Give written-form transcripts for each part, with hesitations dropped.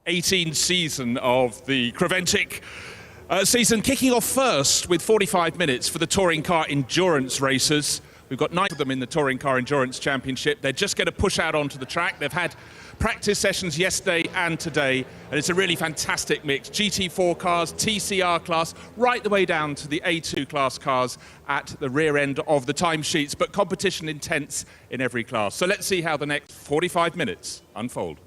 18 season of the Creventic season, kicking off first with 45 minutes for the touring car endurance racers. We've got 9 of them in the Touring Car Endurance Championship. They're just going to push out onto the track. They've had practice sessions yesterday and today, and it's a really fantastic mix. GT4 cars, TCR class, right the way down to the A2 class cars at the rear end of the timesheets, but competition intense in every class. So let's see how the next 45 minutes unfold.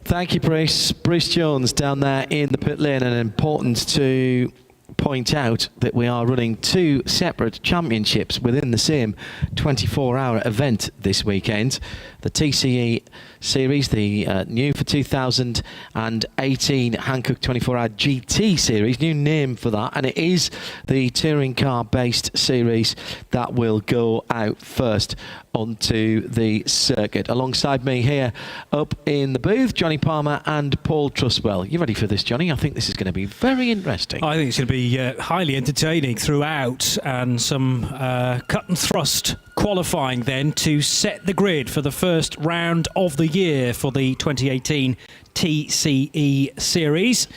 Thank you, Bruce. Bruce Jones down there in the pit lane, and important to point out that we are running 2 separate championships within the same 24-hour event this weekend. The TCE series, the new for 2018 Hankook 24H GT series, new name for that, and it is the touring car based series that will go out first onto the circuit. Alongside me here up in the booth, Johnny Palmer and Paul Truswell. You ready for this, Johnny? I think this is going to be very interesting. I think it's going to be highly entertaining throughout, and some cut and thrust qualifying then to set the grid for the first round of the year for the 2018 TCE series.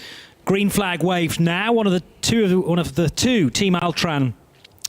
Green flag waved now. One of the two Team Altran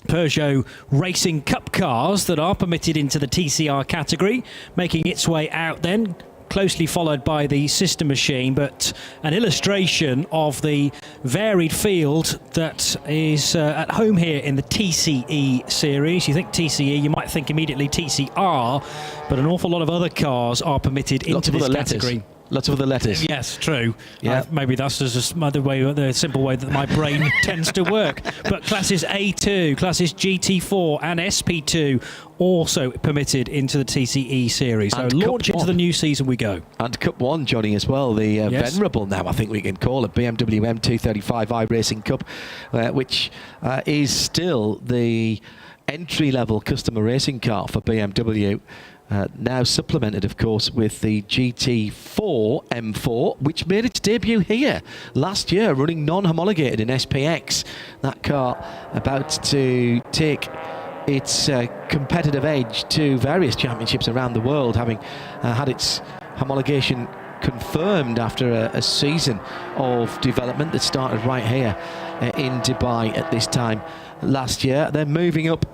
Peugeot Racing Cup cars that are permitted into the TCR category, making its way out then, closely followed by the sister machine, but an illustration of the varied field that is at home here in the TCE series. You think TCE, you might think immediately TCR, but an awful lot of other cars are permitted into this category. Lots of other letters. Yes, true. Yeah. Maybe that's just the simple way that my brain tends to work. But classes A2, classes GT4 and SP2 also permitted into the TCE series. So launch into the new season we go. And Cup 1, Johnny, as well. The yes. venerable now, I think we can call it, BMW M235 iRacing Cup, which is still the entry-level customer racing car for BMW. Now supplemented, of course, with the GT4 M4, which made its debut here last year, running non-homologated in SPX. That car about to take its competitive edge to various championships around the world, having had its homologation confirmed after a season of development that started right here in Dubai at this time last year. They're moving up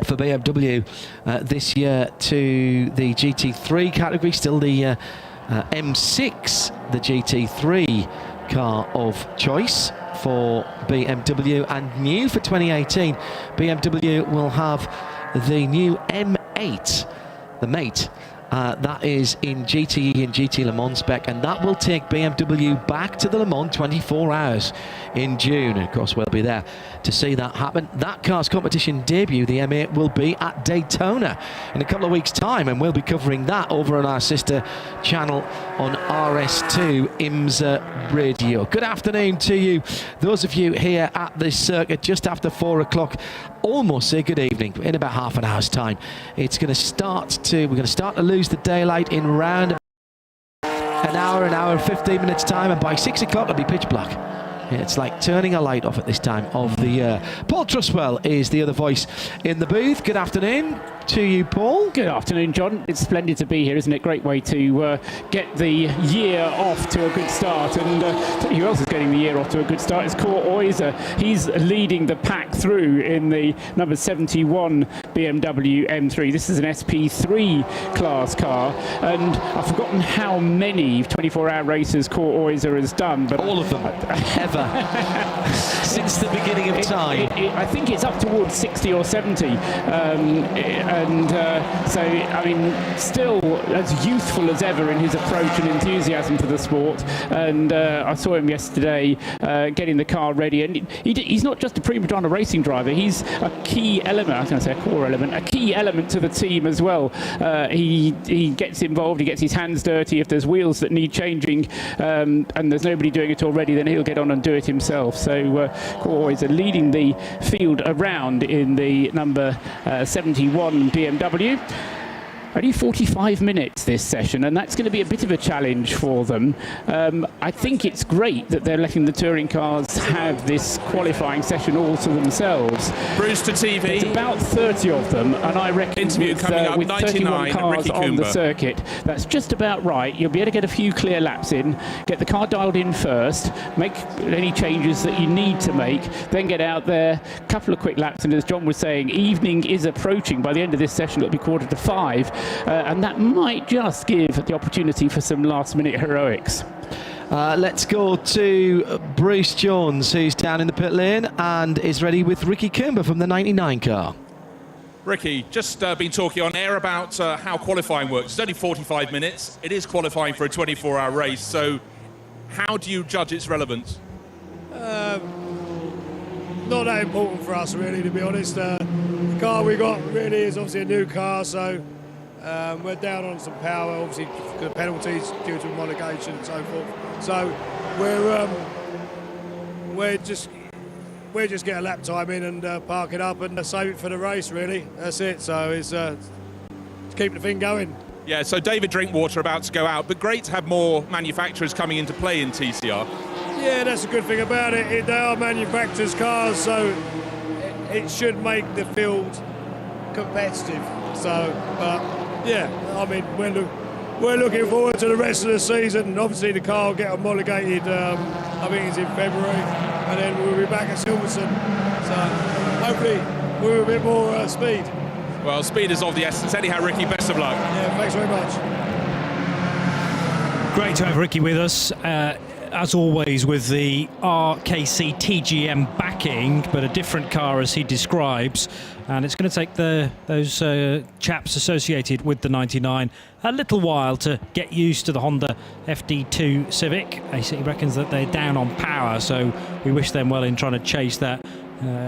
for BMW this year to the GT3 category, still the M6, the GT3 car of choice for BMW, and new for 2018, BMW will have the new M8, the Mate. That is in GTE and GT Le Mans spec, and that will take BMW back to the Le Mans 24 hours in June. Of course, we'll be there to see that happen. That car's competition debut, the M8, will be at Daytona in a couple of weeks' time, and we'll be covering that over on our sister channel on RS2 IMSA Radio. Good afternoon to you, those of you here at this circuit just after 4 o'clock. Almost say good evening in about half an hour's time. We're going to start to lose the daylight in round an hour and 15 minutes time, and by 6 o'clock it'll be pitch black. It's like turning a light off at this time of the year. Paul Truswell is the other voice in the booth. Good afternoon to you, Paul. Good afternoon, John. It's splendid to be here, isn't it? Great way to get the year off to a good start. And who else is getting the year off to a good start? It's Kurt Euser. He's leading the pack through in the number 71 BMW M3. This is an SP3 class car, and I've forgotten how many 24-hour races Kurt Euser has done, but all of them ever since the beginning of time. I think it's up towards 60 or 70. So, I mean, still as youthful as ever in his approach and enthusiasm for the sport. And I saw him yesterday getting the car ready. And he's not just a prima donna racing driver. He's a key element, I was going to say a core element, a key element to the team as well. He gets involved, he gets his hands dirty. If there's wheels that need changing and there's nobody doing it already, then he'll get on and do it himself. So always leading the field around in the number 71 BMW. only 45 minutes this session, and that's going to be a bit of a challenge for them. I think it's great that they're letting the touring cars have this qualifying session all to themselves. Bruce to TV. It's about 30 of them, and I reckon Interview coming up, with 31 99, cars Ricky on the Coomber. circuit, that's just about right. You'll be able to get a few clear laps in, get the car dialed in first, make any changes that you need to make, then get out there, couple of quick laps, and as John was saying, evening is approaching. By the end of this session, it'll be 4:45, and that might just give the opportunity for some last-minute heroics. Let's go to Bruce Jones, who's down in the pit lane and is ready with Ricky Coomber from the 99 car. Ricky, just been talking on air about how qualifying works. It's only 45 minutes. It is qualifying for a 24-hour race. So how do you judge its relevance? Not that important for us, really, to be honest. The car we got really is obviously a new car, so we're down on some power, obviously, because of penalties due to homologation and so forth. So we're just get a lap time in and park it up and save it for the race, really. That's it. So it's to keep the thing going. Yeah, so David Drinkwater about to go out, but great to have more manufacturers coming into play in TCR. Yeah, that's a good thing about it. They are manufacturers' cars, so it should make the field competitive. So, yeah, I mean, we're looking forward to the rest of the season. Obviously, the car will get homologated, I think it's in February, and then we'll be back at Silverstone. So, hopefully, we're a bit more speed. Well, speed is of the essence. Anyhow, Ricky, best of luck. Yeah, thanks very much. Great to have Ricky with us. As always, with the RKC TGM backing, but a different car as he describes, and it's going to take those chaps associated with the 99 a little while to get used to the Honda FD2 Civic. He reckons that they're down on power, so we wish them well in trying to chase that,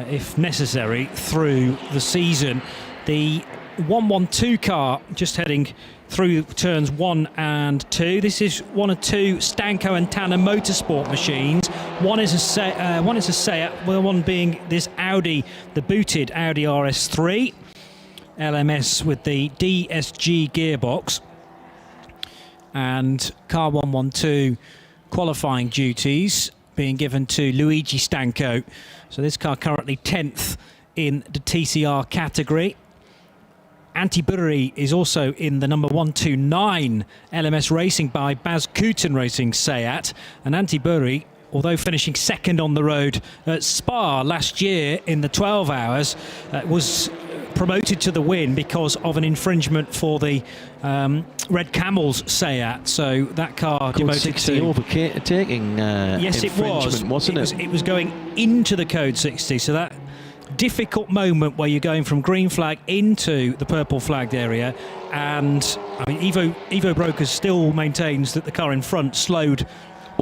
if necessary, through the season. The 112 car just heading through turns 1 and 2. This is one of two Stanco and Tanner Motorsport machines. One is a Seat, the one being this Audi, the booted Audi RS3 LMS with the DSG gearbox, and car 112 qualifying duties being given to Luigi Stanco. So this car currently 10th in the TCR category. Anti-Burri is also in the number 129 LMS Racing by Baz Kooten Racing Seat. And Anti-Burri, although finishing second on the road at Spa last year in the 12 hours, was promoted to the win because of an infringement for the Red Camels Seat. So that car demoted 60 to overtaking yes, it was, wasn't it? It was going into the code 60. So that difficult moment where you're going from green flag into the purple flagged area, and I mean Evo Brokers still maintains that the car in front slowed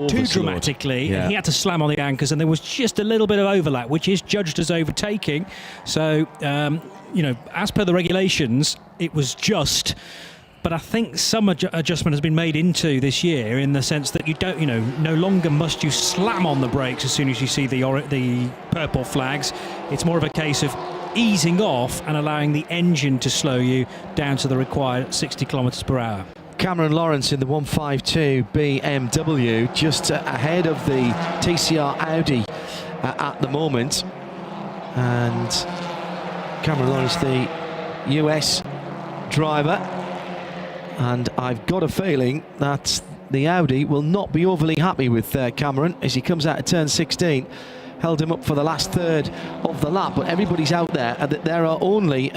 too dramatically. Yeah. And he had to slam on the anchors, and there was just a little bit of overlap, which is judged as overtaking. So as per the regulations, it was just. But I think some adjustment has been made into this year in the sense that you don't, no longer must you slam on the brakes as soon as you see the purple flags. It's more of a case of easing off and allowing the engine to slow you down to the required 60 kilometres per hour. Cameron Lawrence in the 152 BMW, just ahead of the TCR Audi at the moment. And Cameron Lawrence, the US driver. And I've got a feeling that the Audi will not be overly happy with Cameron as he comes out of turn 16. Held him up for the last third of the lap, but everybody's out there. There are only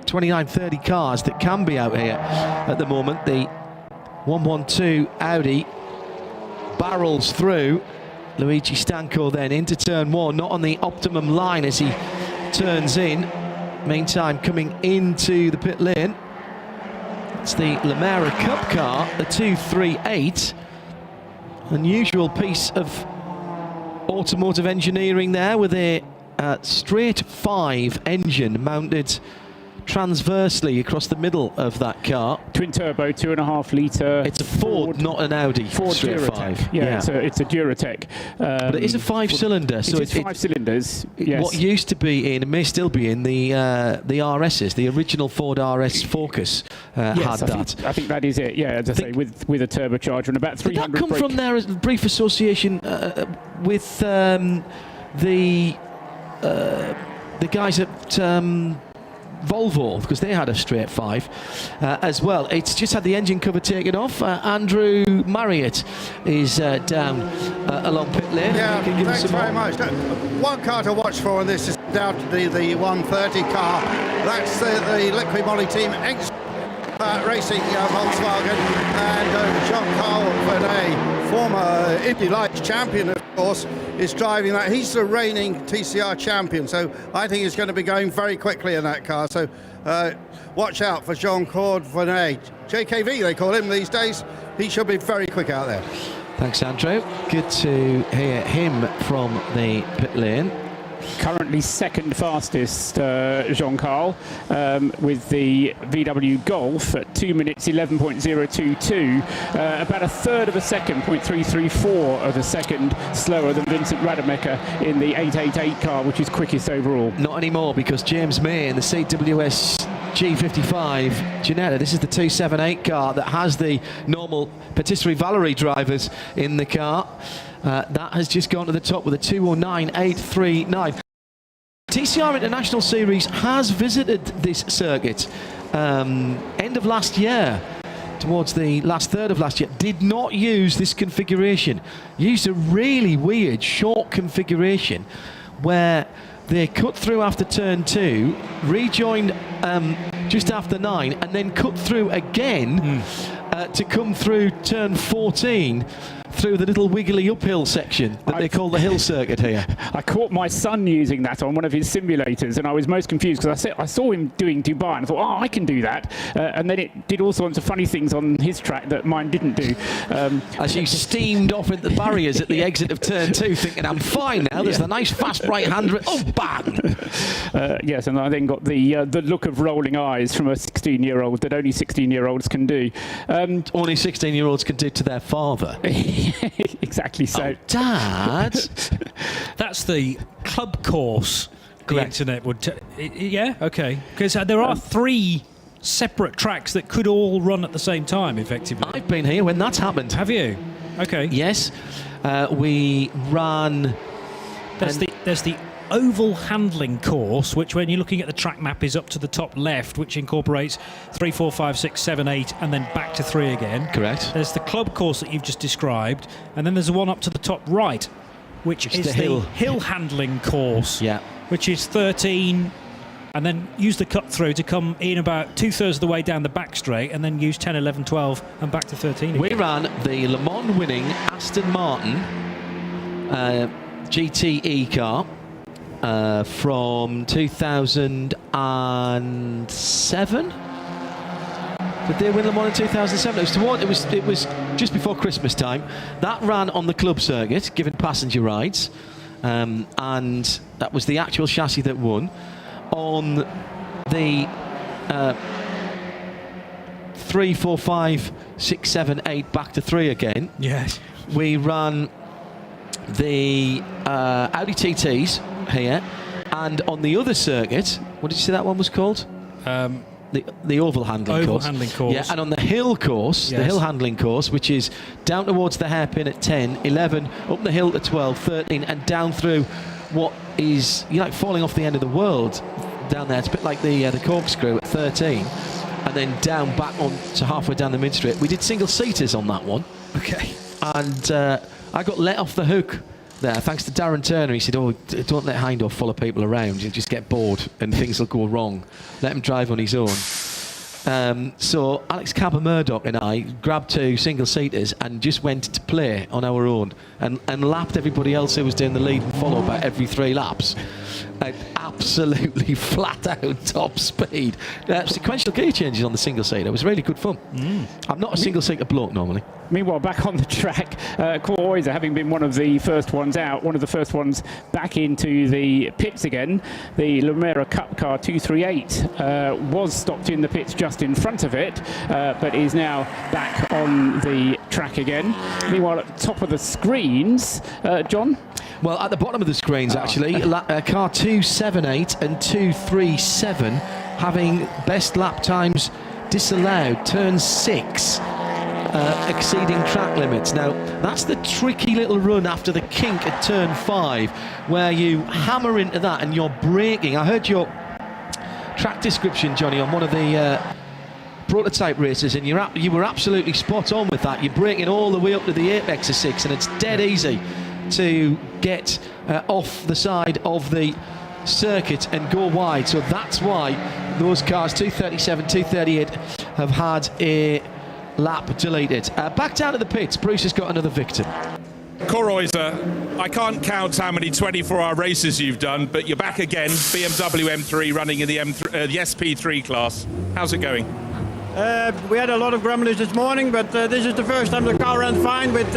29, 30 cars that can be out here at the moment. The 112 Audi barrels through. Luigi Stanco then into turn 1, not on the optimum line as he turns in. Meantime, coming into the pit lane, it's the Lamera Cup car, the 238. Unusual piece of automotive engineering there with a straight 5 engine mounted transversely across the middle of that car. Twin turbo, 2.5 litre. It's a Ford, not an Audi. Ford Straight Duratec. 5. Yeah, it's a Duratec. But it is a 5-cylinder. So it's 5 cylinders. Yes. What used to be in, and may still be in, the RSs, the original Ford RS Focus had that. I think that is it. Yeah, as I say, with a turbocharger and about 300. Did that come from there as a brief association with the guys at Volvo, because they had a straight 5 as well. It's just had the engine cover taken off. Andrew Marriott is down along pit lane. Yeah, thanks very much. One car to watch for, and this is undoubtedly the 130 car. That's the Liqui Moly team racing Volkswagen, and Jean-Carl Vernet, former Indy Lights champion, of course, is driving that. He's the reigning TCR champion, so I think he's going to be going very quickly in that car. So watch out for Jean-Claude Vernet. JKV, they call him these days. He should be very quick out there. Thanks, Andrew. Good to hear him from the pit lane. Currently second fastest, Jean-Carl, with the VW Golf at 2 minutes 11.022, about a third of a second, 0.334 of a second slower than Vincent Rademacher in the 888 car, which is quickest overall. Not anymore, because James May in the CWS G55 Ginetta, this is the 278 car that has the normal Patisserie Valerie drivers in the car. That has just gone to the top with a 209.839. TCR International Series has visited this circuit end of last year, towards the last third of last year. Did not use this configuration. Used a really weird short configuration where they cut through after turn 2, rejoined just after 9, and then cut through again to come through turn 14 through the little wiggly uphill section that they call the hill circuit here. I caught my son using that on one of his simulators, and I was most confused because I saw him doing Dubai, and I thought, oh, I can do that. And then it did all sorts of funny things on his track that mine didn't do. As you steamed off into the barriers at the exit of turn 2, thinking, I'm fine now, there's the nice fast right-hand, oh, bang! Yes, and I then got the look of rolling eyes from a 16-year-old that only 16-year-olds can do. Only 16-year-olds can do to their father. Exactly so. Oh, Dad! That's the club course. Correct. The internet would... yeah, okay. Because there are 3 separate tracks that could all run at the same time, effectively. I've been here when that's happened. Have you? Okay. Yes. We ran... There's the oval handling course, which when you're looking at the track map is up to the top left, which incorporates 3, 4, 5, 6, 7, 8, and then back to 3 again. Correct. There's the club course that you've just described, and then there's the one up to the top right, which is the hill handling course, which is 13, and then use the cut through to come in about 2/3 of the way down the back straight, and then use 10, 11, 12, and back to 13 again. We ran the Le Mans winning Aston Martin GTE car from 2007. Did they win Le Mans in 2007? It was just before Christmas time. That ran on the club circuit, giving passenger rides, and that was the actual chassis that won. On the 3, 4, 5, 6, 7, 8, back to 3 again. Yes. We ran the Audi TTs here, and on the other circuit, what did you say that one was called? The oval handling course. Yeah, and on the hill course, the hill handling course, which is down towards the hairpin at 10, 11, up the hill to 12, 13, and down through what is, you like falling off the end of the world down there. It's a bit like the corkscrew at 13, and then down back on to halfway down the mid straight. We did single seaters on that one. Okay. And I got let off the hook there, thanks to Darren Turner. He said, oh, don't let Hindhaugh follow people around. You'll just get bored and things will go wrong. Let him drive on his own. So Alex Cabba-Murdoch and I grabbed 2 single-seaters and just went to play on our own and lapped everybody else who was doing the lead and follow about every 3 laps. Absolutely flat-out top speed. Sequential gear changes on the single-seater. It was really good fun. I'm not a single-seater bloke normally. Meanwhile, back on the track, Cor Oyser, having been one of the first ones out, one of the first ones back into the pits again, the Lumera Cup car 238 was stopped in the pits just in front of it, but is now back on the track again. Meanwhile, at the top of the screens, John? Well, at the bottom of the screens, actually, car 278 and 237 having best lap times disallowed, turn 6. Exceeding track limits. Now, that's the tricky little run after the kink at turn 5, where you hammer into that and you're braking. I heard your track description, Johnny, on one of the prototype races, and you were absolutely spot on with that. You're braking all the way up to the apex of 6, and it's dead easy to get off the side of the circuit and go wide. So that's why those cars, 237, 238, have had a lap deleted. Back down to the pits. Bruce has got another victim. Cor Oyser, I can't count how many 24-hour races you've done, but you're back again. BMW M3 running in the SP3 class. How's it going? We had a lot of grumblings this morning, but this is the first time the car ran fine with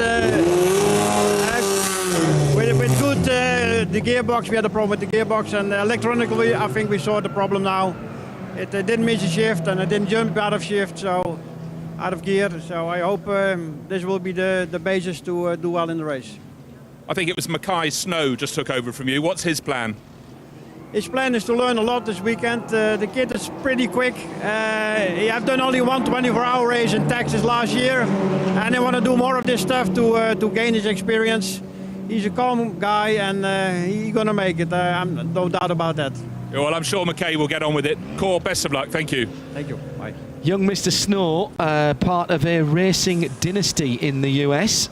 good the gearbox. We had a problem with the gearbox, and electronically I think we saw the problem now. It didn't miss a shift and it didn't jump out of shift, so out of gear. So I hope this will be the basis to do well in the race. I think it was Mackay Snow just took over from you. What's his plan? His plan is to learn a lot this weekend. The kid is pretty quick. I've done only one 24-hour race in Texas last year, and I want to do more of this stuff to gain his experience. He's a calm guy, and he's going to make it. I'm no doubt about that. Well, I'm sure Mackay will get on with it. Cor, best of luck. Thank you. Thank you. Bye. Young Mr. Snow, part of a racing dynasty in the US.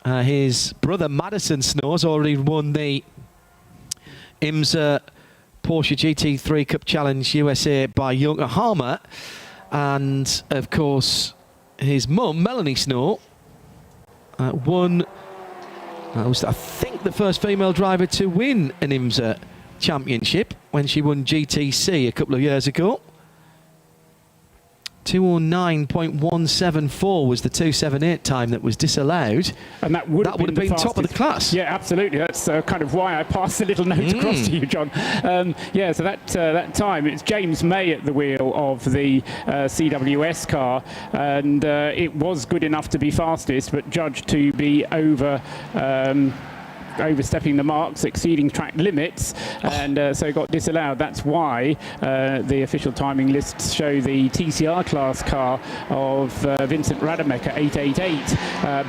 His brother Madison Snow has already won the IMSA Porsche GT3 Cup Challenge USA by Yokohama, and of course his mum Melanie Snow won, was I think the first female driver to win an IMSA championship when she won GTC a couple of years ago. 209.174 was the 278 time that was disallowed, and that would have been top of the class. Yeah, absolutely. That's kind of why I passed the little note across to you, John. Yeah, so that time, it's James May at the wheel of the CWS car, and it was good enough to be fastest, but judged to be overstepping the marks, exceeding track limits, and so got disallowed. That's why the official timing lists show the TCR class car of Vincent Rademacher 888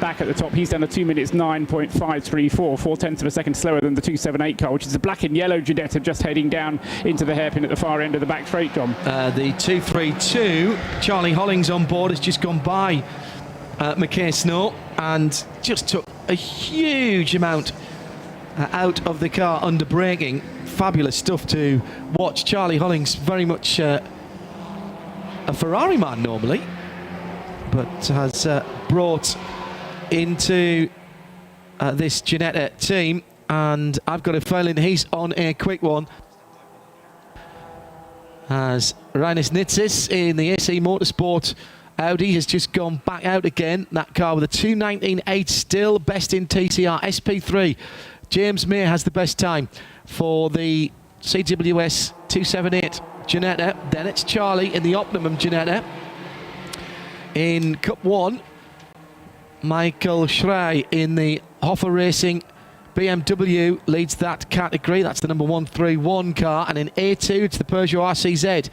back at the top. He's done a 2 minutes 9.534, 4/10 of a second slower than the 278 car, which is the black and yellow Ginetta just heading down into the hairpin at the far end of the back straight, John. The 232, Charlie Hollings on board, has just gone by Mackay Snow and just took a huge amount out of the car under braking. Fabulous stuff to watch. Charlie Hollings, very much a Ferrari man normally, but has brought into this Ginetta team, and I've got a feeling he's on a quick one. As Reinus Nitzis in the AC Motorsport Audi has just gone back out again. That car with a 2:19.8, still best in TCR. SP3, James May has the best time for the CWS 278 Ginetta. Then it's Charlie in the Optimum Ginetta. In Cup 1, Michael Schrey in the Hoffa Racing BMW leads that category. That's the number 131 car. And in A2, it's the Peugeot RCZ.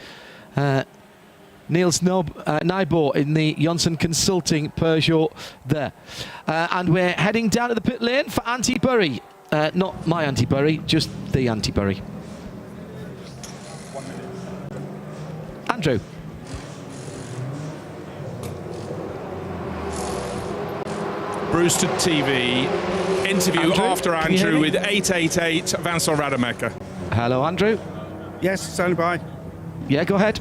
Niels Nybo in the Johnson Consulting Peugeot there. And we're heading down to the pit lane for Antti Burry. Not my Antti Burry, just the Antti Burry. Andrew. Brewster TV interview Andrew, after Andrew with 888 Vincent Rademacher. Hello, Andrew. Yes, standing by. Yeah, go ahead.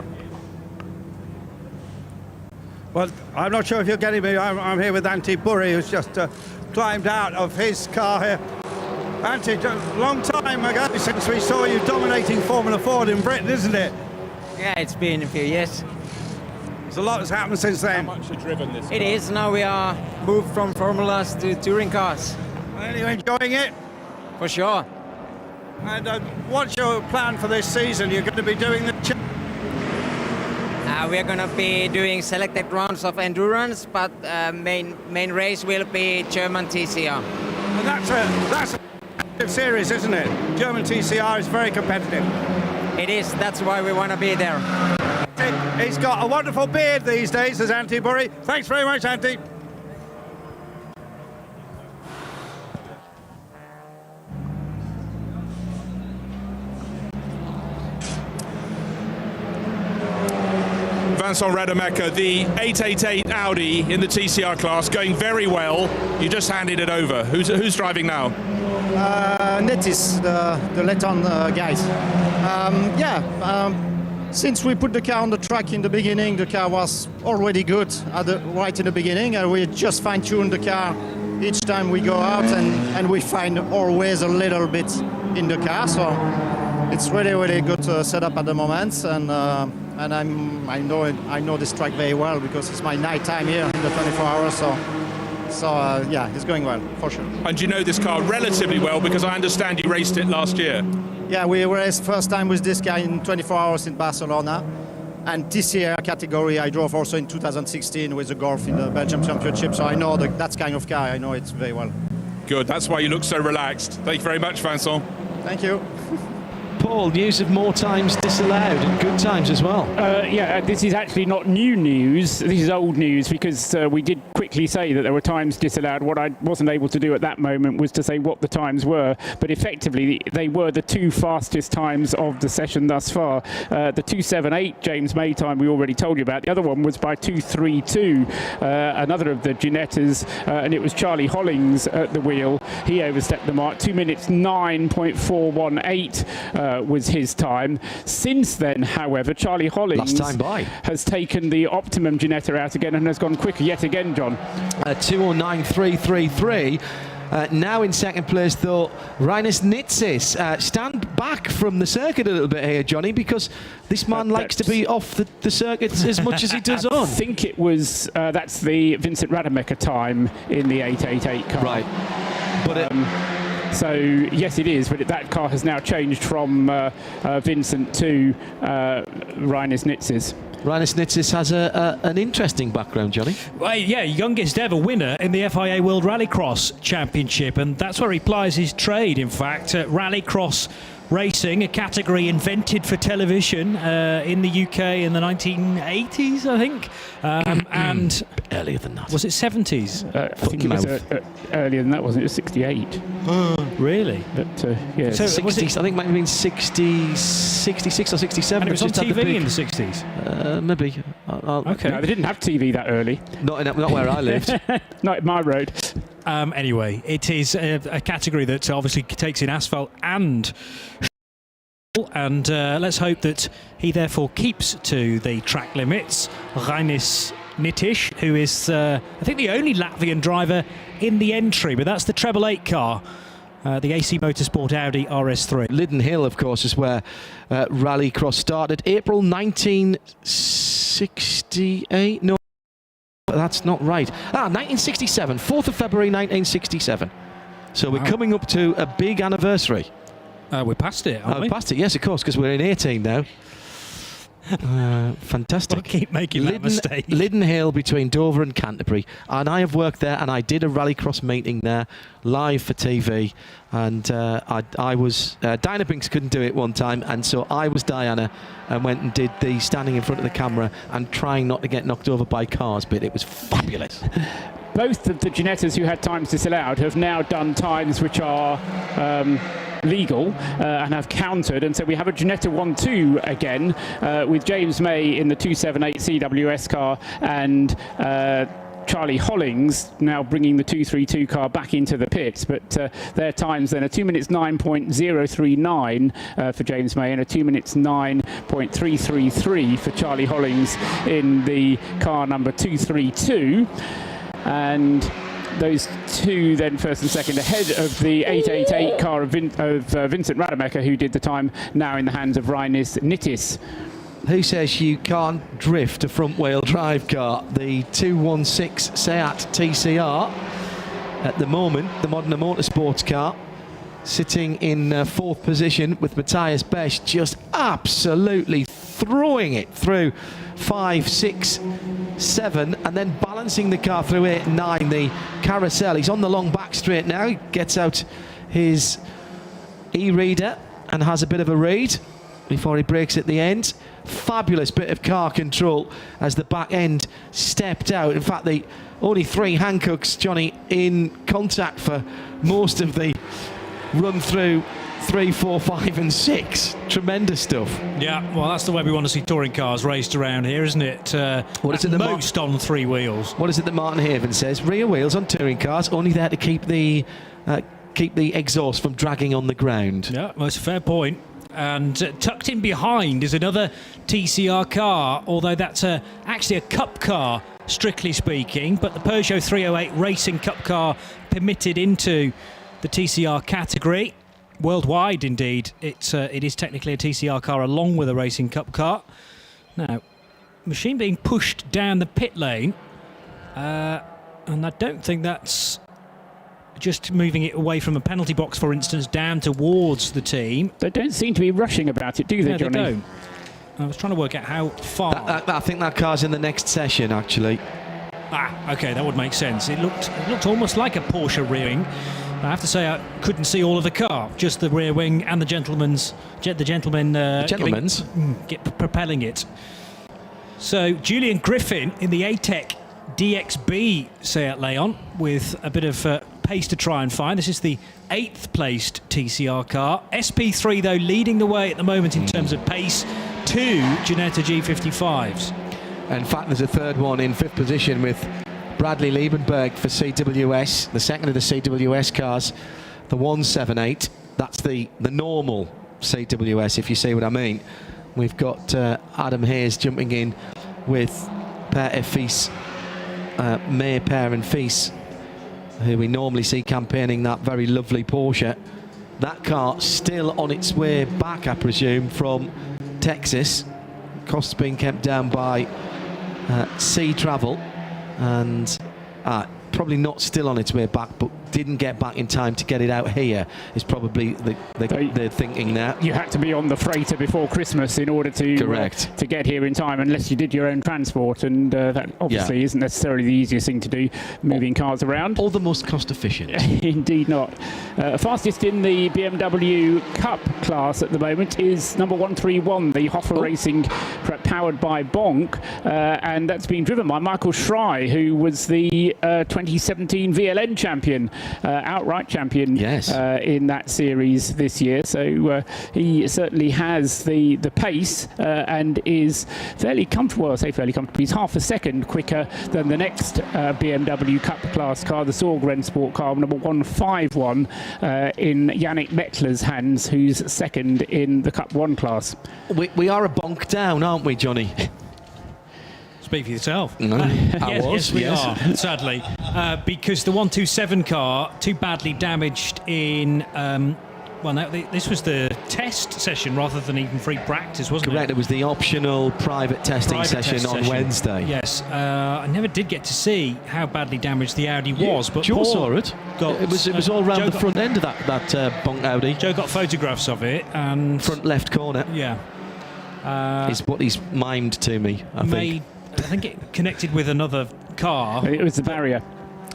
Well, I'm not sure if you're getting me. I'm here with Antti Puri, who's just climbed out of his car here. Antti, a long time ago since we saw you dominating Formula Ford in Britain, isn't it? Yeah, it's been a few years. There's a lot has happened since then. How much have you driven this car? It is. Now we are moved from formulas to touring cars. Are you enjoying it? For sure. And what's your plan for this season? You're going to be doing the... We are going to be doing selected rounds of endurance, but main race will be German TCR. And that's a competitive series, isn't it? German TCR is very competitive. It is. That's why we want to be there. He's got a wonderful beard these days, as Antti Puri. Thanks very much, Antti. Vincent Rademacher, the 888 Audi in the TCR class, going very well. You just handed it over. Who's driving now? Netis, the Letton guys. Since we put the car on the track in the beginning, the car was already good right in the beginning, and we just fine-tuned the car each time we go out, and we find always a little bit in the car. So it's really good setup at the moment, and I know this track very well because it's my night time here in the 24 hours. So yeah, it's going well for sure. And you know this car relatively well because I understand you raced it last year. Yeah, we raced first time with this guy in 24 hours in Barcelona, and TCR category I drove also in 2016 with the Golf in the Belgium Championship. So I know that kind of car. I know it very well. Good. That's why you look so relaxed. Thank you very much, Vincent. Thank you. Paul, news of more times disallowed and good times as well. This is actually not new news. This is old news because we did quickly say that there were times disallowed. What I wasn't able to do at that moment was to say what the times were, but effectively they were the two fastest times of the session thus far. The 278 James May time we already told you about. The other one was by 232, another of the Ginettas, and it was Charlie Hollings at the wheel. He overstepped the mark. 2 minutes 9.418 was his time. Since then, however, Charlie Hollings has taken the optimum Ginetta out again and has gone quicker yet again, John. 209.333. Now in second place, though, Rinus Nitzis. Stand back from the circuit a little bit here, Johnny, because this man likes to be off the circuit as much as he does on. I think it was, that's the Vincent Rademacher time in the 888 car. Right. But so, yes, it is, but that car has now changed from Vincent to Rinus Nitzis. Rinus Nitzis has an interesting background, Johnny. Well, yeah, youngest ever winner in the FIA World Rallycross Championship, and that's where he plies his trade, in fact. Rallycross racing, a category invented for television in the UK in the 1980s, I think. And earlier than that. Was it 70s? I think it was earlier than that, wasn't it? It was 68. Really? But, yeah. So 60s, I think it might have been 66 or 67. And it was on TV in the 60s? Maybe. Okay. No, they didn't have TV that early. Not where I lived. Not at my road. Anyway, it is a category that obviously takes in asphalt and let's hope that he therefore keeps to the track limits. Rinus Nitzis, who is I think the only Latvian driver in the entry, but that's the treble 8 car, the AC Motorsport Audi RS3. Lydden Hill, of course, is where Rallycross started. April 1968. No, that's not right. 1967, 4th of February 1967. So we're coming up to a big anniversary. We're past it, aren't we? Past it, yes, of course, because we're in 18 now. Fantastic. I keep making that mistake. Lydden Hill between Dover and Canterbury, and I have worked there, and I did a Rallycross meeting there live for TV, and I was Diana Binks couldn't do it one time, and so I was Diana and went and did the standing in front of the camera and trying not to get knocked over by cars bit. It was fabulous. Both of the Ginettas who had times disallowed have now done times which are legal and have countered, and so we have a Ginetta 1-2 again with James May in the 278 CWS car and Charlie Hollings now bringing the 232 car back into the pits, but their times then are 2 minutes 9.039 for James May and a 2 minutes 9.333 for Charlie Hollings in the car number 232. And those two then first and second ahead of the 888 car of Vincent Rademacher, who did the time now in the hands of Reinis Nittis. Who says you can't drift a front-wheel drive car? The 216 Seat TCR, at the moment, the Modena Motorsports car, sitting in fourth position with Matthias Besch just absolutely throwing it through 5, 6, 7, and then balancing the car through 8 and 9, the carousel. He's on the long back straight now. He gets out his e-reader and has a bit of a read before he brakes at the end. Fabulous bit of car control as the back end stepped out. In fact, the only 3 Hankooks, Johnny, in contact for most of the run through 3, 4, 5 and 6. Tremendous stuff. Yeah, well, that's the way we want to see touring cars raced around here, isn't it? What is it most on 3 wheels. What is it that Martin Haven says? Rear wheels on touring cars, only there to keep the exhaust from dragging on the ground. Yeah, well, it's a fair point. And tucked in behind is another TCR car, although that's actually a cup car, strictly speaking, but the Peugeot 308 Racing Cup car permitted into the TCR category. Worldwide, indeed, it is technically a TCR car along with a Racing Cup car. Now, machine being pushed down the pit lane, and I don't think that's just moving it away from a penalty box, for instance, down towards the team. They don't seem to be rushing about it, do they, Johnny? They don't. I was trying to work out how far. I think that car's in the next session, actually. Okay, that would make sense. It looked almost like a Porsche rear wing. I have to say I couldn't see all of the car, just the rear wing and the gentlemen propelling it. So Julian Griffin in the ATEC DXB Seat Leon with a bit of pace to try and find. This is the 8th placed TCR car. SP3 though leading the way at the moment in terms of pace, 2 Ginetta G55s. In fact, there's a third one in 5th position with Bradley Liebenberg for CWS, the second of the CWS cars, the 178. That's the normal CWS, if you see what I mean. We've got Adam Hayes jumping in with Père et Fils, May, Père and Fils, who we normally see campaigning that very lovely Porsche. That car still on its way back, I presume, from Texas. Costs being kept down by sea travel, and probably not still on its way back, but didn't get back in time to get it out here is probably the thinking now. You had to be on the freighter before Christmas in order to to get here in time, unless you did your own transport, and that obviously isn't necessarily the easiest thing to do, moving cars around. Or the most cost efficient. Indeed not. Fastest in the BMW Cup class at the moment is number 131, the Hoffa Racing powered by Bonk, and that's being driven by Michael Schrei, who was the 2017 VLN champion, outright champion in that series this year. So he certainly has the pace and is fairly comfortable. Well, I say fairly comfortable. He's half a second quicker than the next BMW Cup class car, the Sorg Sport car, number 151, in Yannick Mettler's hands, who's second in the Cup 1 class. We are a bonk down, aren't we, Johnny? Speak for yourself. No, yes, we are, sadly. Because the 127 car, too badly damaged in... this was the test session rather than even free practice, wasn't it? Correct, it was the optional private testing session on Wednesday. Yes, I never did get to see how badly damaged the Audi was, but Joe Paul saw it. It was all round the front end of that bonk Audi. Joe got photographs of it, and front left corner. Yeah, is what he's mimed to me. I think it connected with another car. It was the barrier.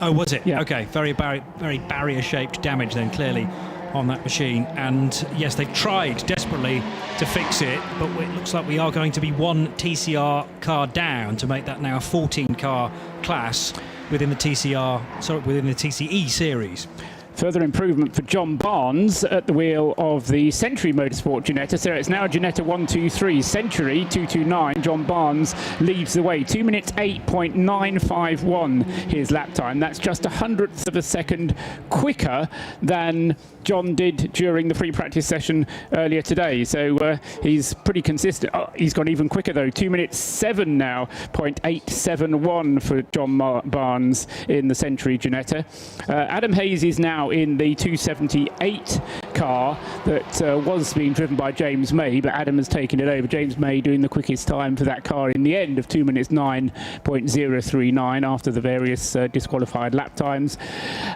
Oh, was it? Yeah. Okay, very barrier-shaped damage then, clearly, on that machine. And yes, they've tried desperately to fix it, but it looks like we are going to be one TCR car down to make that now a 14-car class within the TCE series. Further improvement for John Barnes at the wheel of the Century Motorsport Ginetta. So it's now Ginetta 1-2-3, Century 2-2-9. John Barnes leads the way. 2 minutes 8.951 his lap time. That's just a hundredth of a second quicker than John did during the free practice session earlier today. So he's pretty consistent. Oh, he's gone even quicker though. 2 minutes 7 now, 0.871 for John Barnes in the Century Ginetta. Adam Hayes is now in the 278 car that was being driven by James May, but Adam has taken it over. James May doing the quickest time for that car in the end of 2 minutes 9.039 after the various disqualified lap times.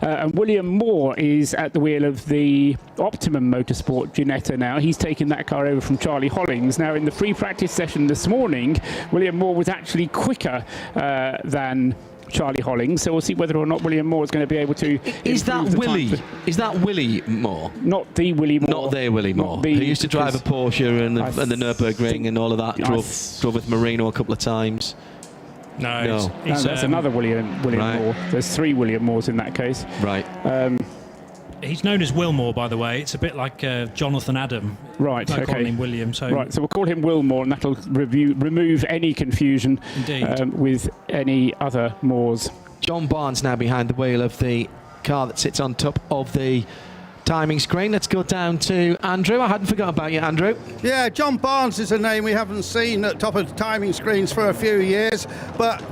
And William Moore is at the wheel of the Optimum Motorsport Ginetta now. He's taken that car over from Charlie Hollings. Now in the free practice session this morning, William Moore was actually quicker than Charlie Hollings, so we'll see whether or not William Moore is going to be able to. Is that Willie? Is that Willie Moore? Not the Willie Moore. Not the Willie Moore. He used to drive a Porsche and the Nürburgring and all of that. Drove with Marino a couple of times. No. That's another William right. Moore. There's 3 William Moores in that case. Right. He's known as Wilmore, by the way. It's a bit like Jonathan Adam. Right, okay. Calling him William. So right, so we'll call him Wilmore, and that'll remove any confusion with any other Moores. John Barnes now behind the wheel of the car that sits on top of the timing screen. Let's go down to Andrew. I hadn't forgotten about you, Andrew. Yeah, John Barnes is a name we haven't seen at top of the timing screens for a few years, but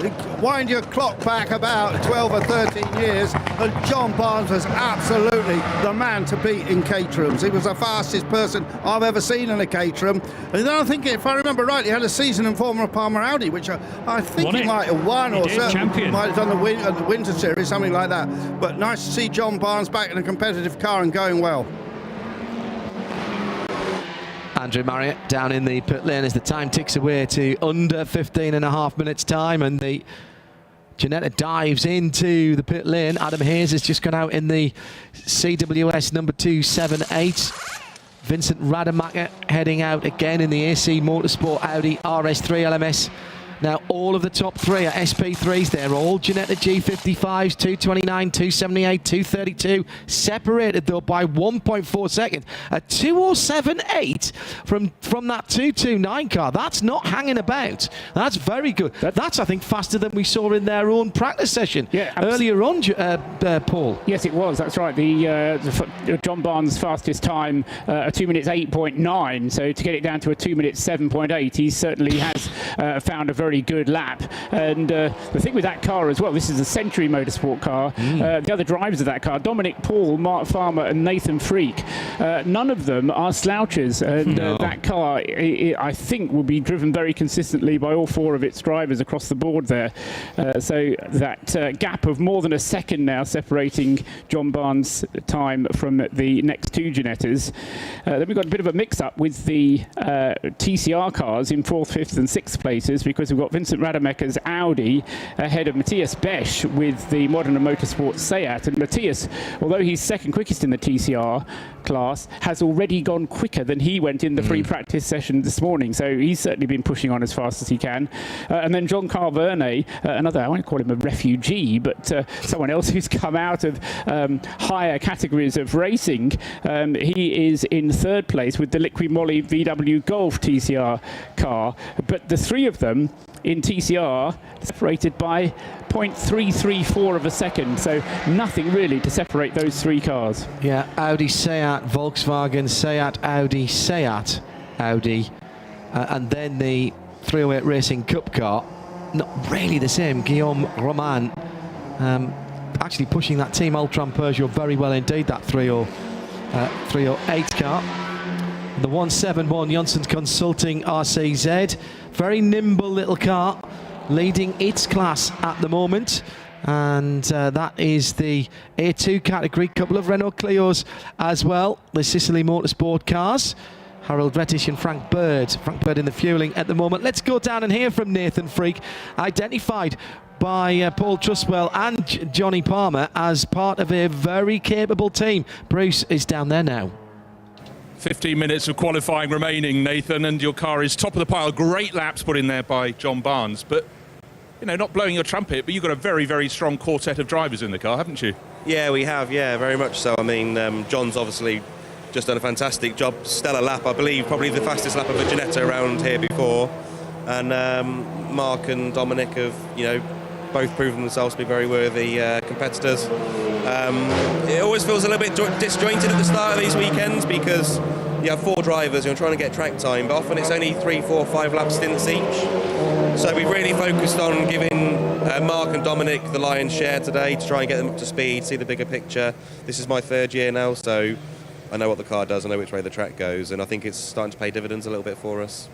wind your clock back about 12 or 13 years, and John Barnes was absolutely the man to beat in Caterhams. He was the fastest person I've ever seen in a Caterham. And then I think, if I remember right, he had a season in Formula Palmer Audi, which I think he might have won, or certainly might have done the Winter Series, something like that. But nice to see John Barnes back in a competitive car and going well. Andrew Marriott down in the pit lane as the time ticks away to under 15.5 minutes time, and the Ginetta dives into the pit lane. Adam Hayes has just gone out in the CWS number 278. Vincent Rademacher heading out again in the AC Motorsport Audi RS3 LMS. Now all of the top 3 are SP3s. They're all Ginetta G55s, 229, 278, 232. Separated though by 1.4 seconds. A 207.8 from that 229 car. That's not hanging about. That's very good. That's, I think, faster than we saw in their own practice session earlier on, Paul. Yes, it was. That's right. The John Barnes' fastest time, a 2 minutes 8.9. So to get it down to a 2 minutes 7.8, he certainly has found a very good lap. And the thing with that car as well, this is a Century Motorsport car. The other drivers of that car, Dominic Paul, Mark Farmer and Nathan Freak, none of them are slouchers. And that car, I think, will be driven very consistently by all 4 of its drivers across the board there. So that gap of more than a second now separating John Barnes' time from the next 2 Ginettas. Then we've got a bit of a mix-up with the TCR cars in 4th, 5th and 6th places, because we've got Vincent Rademacher's Audi ahead of Matthias Besch with the Modena Motorsport Seat. And Matthias, although he's second quickest in the TCR class, has already gone quicker than he went in the free practice session this morning. So he's certainly been pushing on as fast as he can. And then John Carverne, another, I won't call him a refugee, but someone else who's come out of higher categories of racing. He is in 3rd place with the Liqui Moly VW Golf TCR car. But the 3 of them in TCR separated by 0.334 of a second, so nothing really to separate those 3 cars. Yeah, Audi, Seat, Volkswagen, Seat, Audi, Seat, Audi, and then the 308 Racing Cup car. Not really the same. Guillaume Roman actually pushing that Team Ultron Peugeot very well indeed, that 308 car. The 171 Johnson Consulting RCZ, very nimble little car, leading its class at the moment. And that is the A2 category. Couple of Renault Clios as well, the Sicily Motorsport cars. Harold Rettich and Frank Bird. Frank Bird in the fueling at the moment. Let's go down and hear from Nathan Freak, identified by Paul Truswell and Johnny Palmer as part of a very capable team. Bruce is down there now. 15 minutes of qualifying remaining, Nathan, and your car is top of the pile. Great laps put in there by John Barnes, but not blowing your trumpet, but you've got a very, very strong quartet of drivers in the car, haven't you? Yeah, we have, very much so. I mean, John's obviously just done a fantastic job, stellar lap, I believe, probably the fastest lap of a Ginetta around here before. And Mark and Dominic have, both proven themselves to be very worthy competitors. It always feels a little bit disjointed at the start of these weekends because you have 4 drivers who are trying to get track time, but often it's only 3, 4, 5 lap stints each. So we've really focused on giving Mark and Dominic the lion's share today to try and get them up to speed, see the bigger picture. This is my 3rd year now, so I know what the car does, I know which way the track goes, and I think it's starting to pay dividends a little bit for us.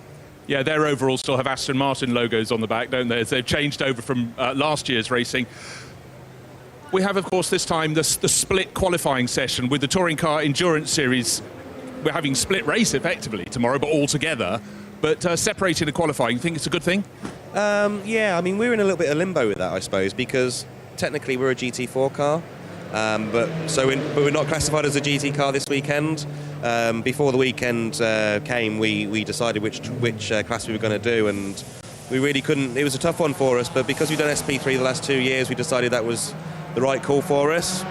Yeah, their overalls still have Aston Martin logos on the back, don't they? They've changed over from last year's racing. We have, of course, this time the split qualifying session with the Touring Car Endurance Series. We're having split race, effectively, tomorrow, but all together. But separating the qualifying, you think it's a good thing? Yeah, I mean, we're in a little bit of limbo with that, I suppose, because technically we're a GT4 car, but we're not classified as a GT car this weekend. Before the weekend came, we decided which class we were going to do, and we really couldn't. It was a tough one for us, but because we've done SP3 the last 2 years, we decided that was the right call for us.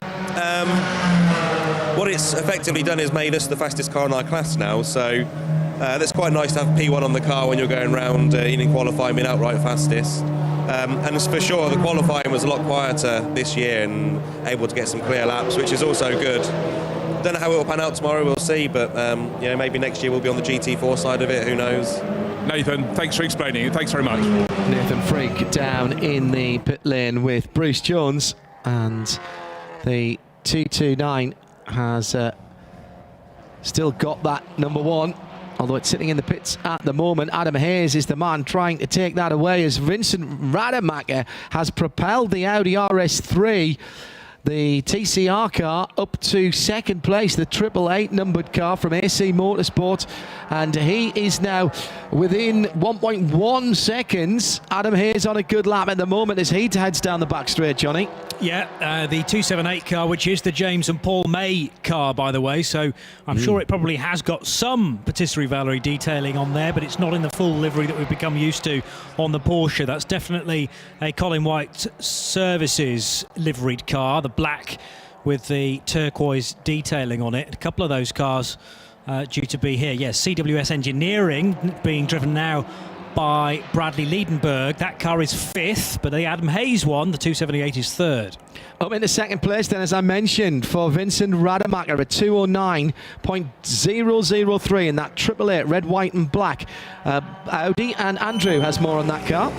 What it's effectively done is made us the fastest car in our class now, so that's quite nice to have P1 on the car when you're going around in qualifying, being outright fastest. And for sure, the qualifying was a lot quieter this year and able to get some clear laps, which is also good. Don't know how it will pan out tomorrow, we'll see, but maybe next year we'll be on the GT4 side of it, who knows. Nathan, thanks for explaining it. Thanks very much. Nathan Frigg down in the pit lane with Bruce Jones, and the 229 has still got that number 1, although it's sitting in the pits at the moment. Adam Hayes is the man trying to take that away as Vincent Rademacher has propelled the Audi RS3, the TCR car, up to 2nd place, the 888 numbered car from AC Motorsport, and he is now within 1.1 seconds. Adam Hayes on a good lap at the moment as he heads down the back straight, Johnny. Yeah, the 278 car, which is the James and Paul May car, by the way, so I'm sure it probably has got some patisserie Valerie detailing on there, but it's not in the full livery that we've become used to on the Porsche. That's definitely a Colin White Services liveried car, the black with the turquoise detailing on it. A couple of those cars due to be here. Yes, CWS Engineering being driven now by Bradley Liedenberg. That car is 5th, but the Adam Hayes one, the 278, is 3rd. Up into 2nd place then, as I mentioned, for Vincent Rademacher, a 209.003 in that 888 red, white and black Audi, and Andrew has more on that car.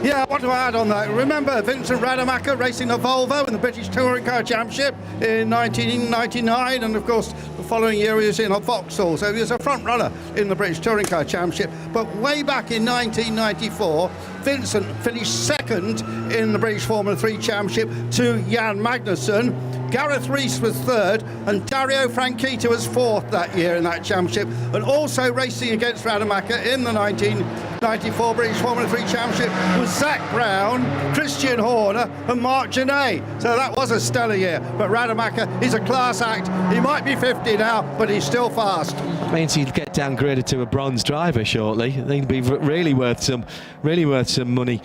Yeah, what to add on that? Remember Vincent Rademacher racing a Volvo in the British Touring Car Championship in 1999, and of course the following year he was in a Vauxhall, so he was a front runner in the British Touring Car Championship. But way back in 1994, Vincent finished 2nd in the British Formula 3 Championship to Jan Magnussen. Gareth Rees was 3rd, and Dario Franchitti was 4th that year in that championship. And also racing against Rademacher in the 1994 British Formula 3 Championship was Zach Brown, Christian Horner and Mark Genet. So that was a stellar year. But Rademacher is a class act. He might be 50 now, but he's still fast. Means he'd get downgraded to a bronze driver shortly. He'd be really worth some money.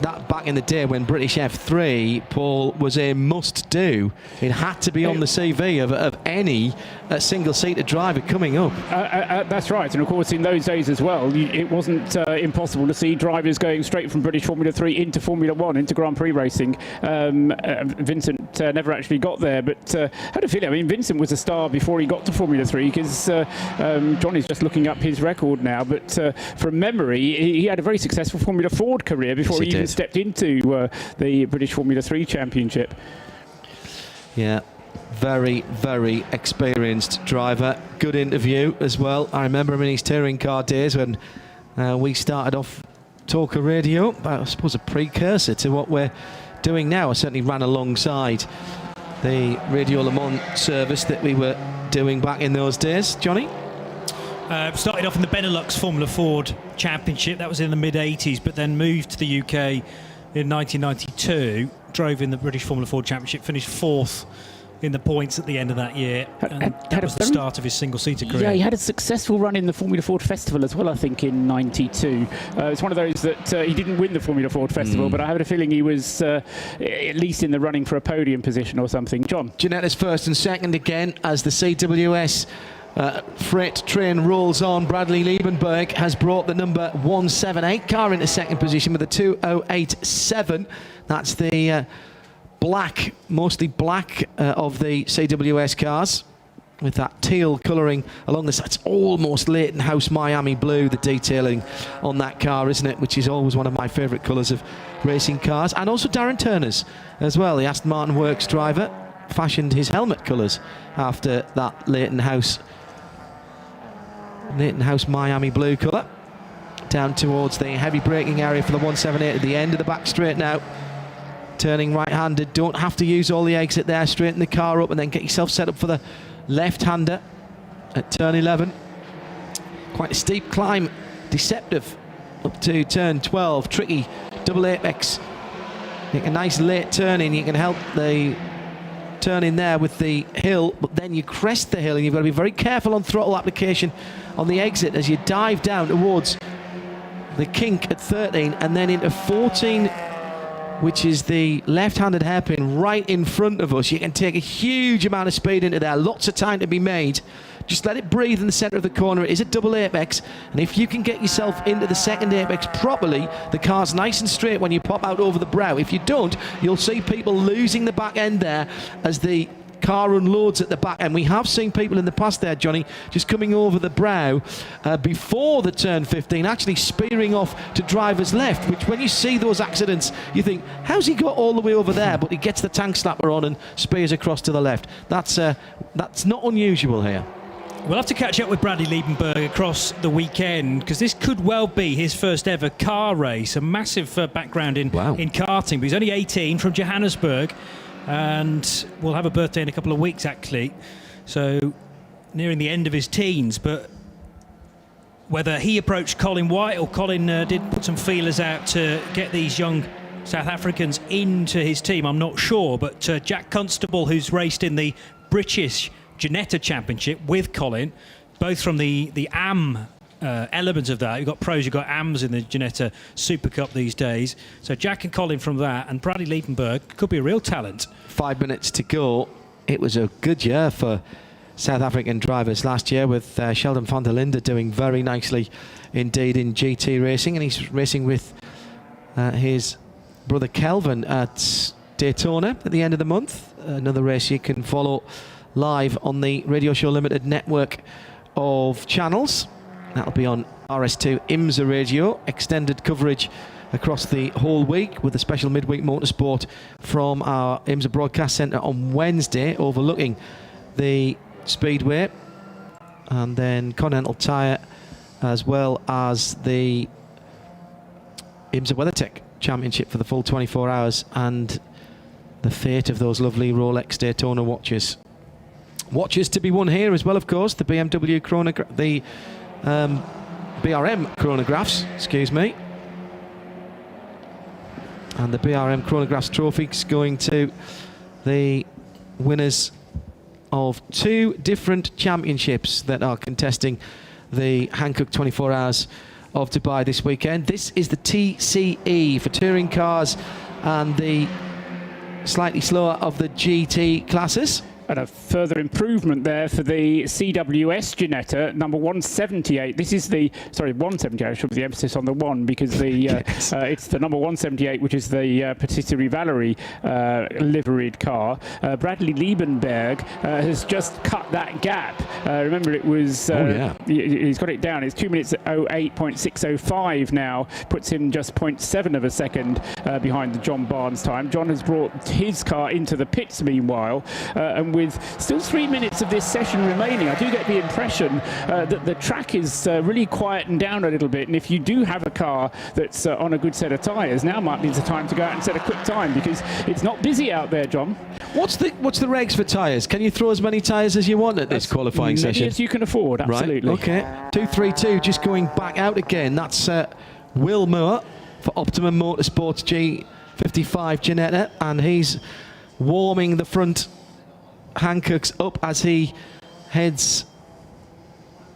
That back in the day when British F3, Paul, was a must-do. It had to be on the CV of any single-seater driver coming up. That's right, and of course in those days as well, it wasn't impossible to see drivers going straight from British Formula 3 into Formula 1, into Grand Prix racing. Vincent never actually got there, but had a feeling, I mean, Vincent was a star before he got to Formula 3, because Johnny's just looking up his record now, but from memory, he had a very successful Formula Ford career before he even stepped into the British Formula 3 Championship. Yeah, very, very experienced driver. Good interview as well. I remember him in his touring car days when we started off Talker Radio, but I suppose a precursor to what we're doing now. I certainly ran alongside the Radio Le Mans service that we were doing back in those days. Johnny? Started off in the Benelux Formula Ford Championship. That was in the mid-80s, but then moved to the UK in 1992. Drove in the British Formula Ford Championship, finished 4th in the points at the end of that year. And that was the start of his single-seater career. Yeah, he had a successful run in the Formula Ford Festival as well, I think, in '92. It's one of those that he didn't win the Formula Ford Festival, but I have a feeling he was at least in the running for a podium position or something. John? Ginetta's first and second again as the CWS freight train rolls on. Bradley Liebenberg has brought the number 178 car into second position with a 2:08.7. That's the black, mostly black of the CWS cars, with that teal colouring along the side. It's almost Leighton House Miami blue, the detailing on that car, isn't it? Which is always one of my favourite colours of racing cars. And also Darren Turner's as well. The Aston Martin Works driver fashioned his helmet colours after that Leighton House Miami blue colour. Down towards the heavy braking area for the 178 at the end of the back straight now. Turning right-handed, don't have to use all the exit there. Straighten the car up and then get yourself set up for the left-hander at turn 11. Quite a steep climb, deceptive, up to turn 12. Tricky, double apex. Make a nice late turn in. You can help the turn in there with the hill, but then you crest the hill and you've got to be very careful on throttle application on the exit as you dive down towards the kink at 13 and then into 14, which is the left-handed hairpin right in front of us. You can take a huge amount of speed into there, lots of time to be made. Just let it breathe in the centre of the corner. It is a double apex, and if you can get yourself into the second apex properly, the car's nice and straight when you pop out over the brow. If you don't, you'll see people losing the back end there as the car unloads at the back end. We have seen people in the past there, Johnny, just coming over the brow before the turn 15, actually spearing off to driver's left, which when you see those accidents, you think, how's he got all the way over there? But he gets the tank slapper on and spears across to the left. That's not unusual here. We'll have to catch up with Bradley Liebenberg across the weekend because this could well be his first ever car race. A massive background in karting, but he's only 18, from Johannesburg, and will have a birthday in a couple of weeks actually, so nearing the end of his teens. But whether he approached Colin White or Colin did put some feelers out to get these young South Africans into his team, I'm not sure. But Jack Constable, who's raced in the British Ginetta Championship with Colin, both from the AM elements of that. You've got pros, you've got AMs in the Ginetta Super Cup these days. So Jack and Colin from that, and Bradley Liebenberg could be a real talent. 5 minutes to go. It was a good year for South African drivers last year, with Sheldon van der Linde doing very nicely indeed in GT racing, and he's racing with his brother Kelvin at Daytona at the end of the month. Another race you can follow live on the Radio Show Limited network of channels. That'll be on RS2 IMSA Radio. Extended coverage across the whole week with a special midweek motorsport from our IMSA Broadcast Centre on Wednesday overlooking the Speedway, and then Continental Tyre, as well as the IMSA WeatherTech Championship for the full 24 hours, and the fate of those lovely Rolex Daytona watches. Watches to be won here as well, of course. The BMW chronograph, the BRM chronographs, excuse me. And the BRM chronographs trophies going to the winners of 2 different championships that are contesting the Hankook 24 Hours of Dubai this weekend. This is the TCE for touring cars and the slightly slower of the GT classes. And a further improvement there for the CWS Ginetta, number 178. This is the, sorry, 178, I should put the emphasis on the 1, because the yes. It's the number 178, which is the Patisserie Valerie liveried car. Bradley Liebenberg has just cut that gap. Remember, it was, he's got it down. It's 2 minutes at 08.605 now, puts him just 0.7 of a second behind the John Barnes time. John has brought his car into the pits meanwhile, and with still 3 minutes of this session remaining, I do get the impression that the track is really quietened down a little bit, and if you do have a car that's on a good set of tyres, now might be the time to go out and set a quick time, because it's not busy out there, John. What's the regs for tyres? Can you throw as many tyres as you want at this qualifying session? As you can afford, absolutely. Right, okay. 232 just going back out again. That's Will Moore for Optimum Motorsports G55 Ginetta, and he's warming the front Hankook's up as he heads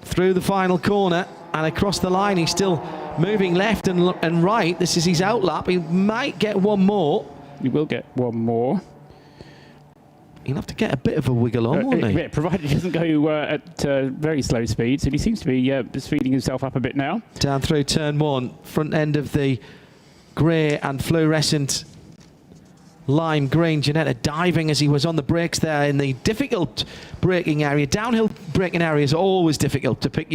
through the final corner and across the line. He's still moving left and right. This is his outlap. He might get one more. He will get one more. He'll have to get a bit of a wiggle on, won't he? Yeah, provided he doesn't go at very slow speeds. And he seems to be speeding himself up a bit now. Down through turn 1, front end of the grey and fluorescent lime green. Ginetta diving as he was on the brakes there in the difficult braking area. Downhill braking area is always difficult to pick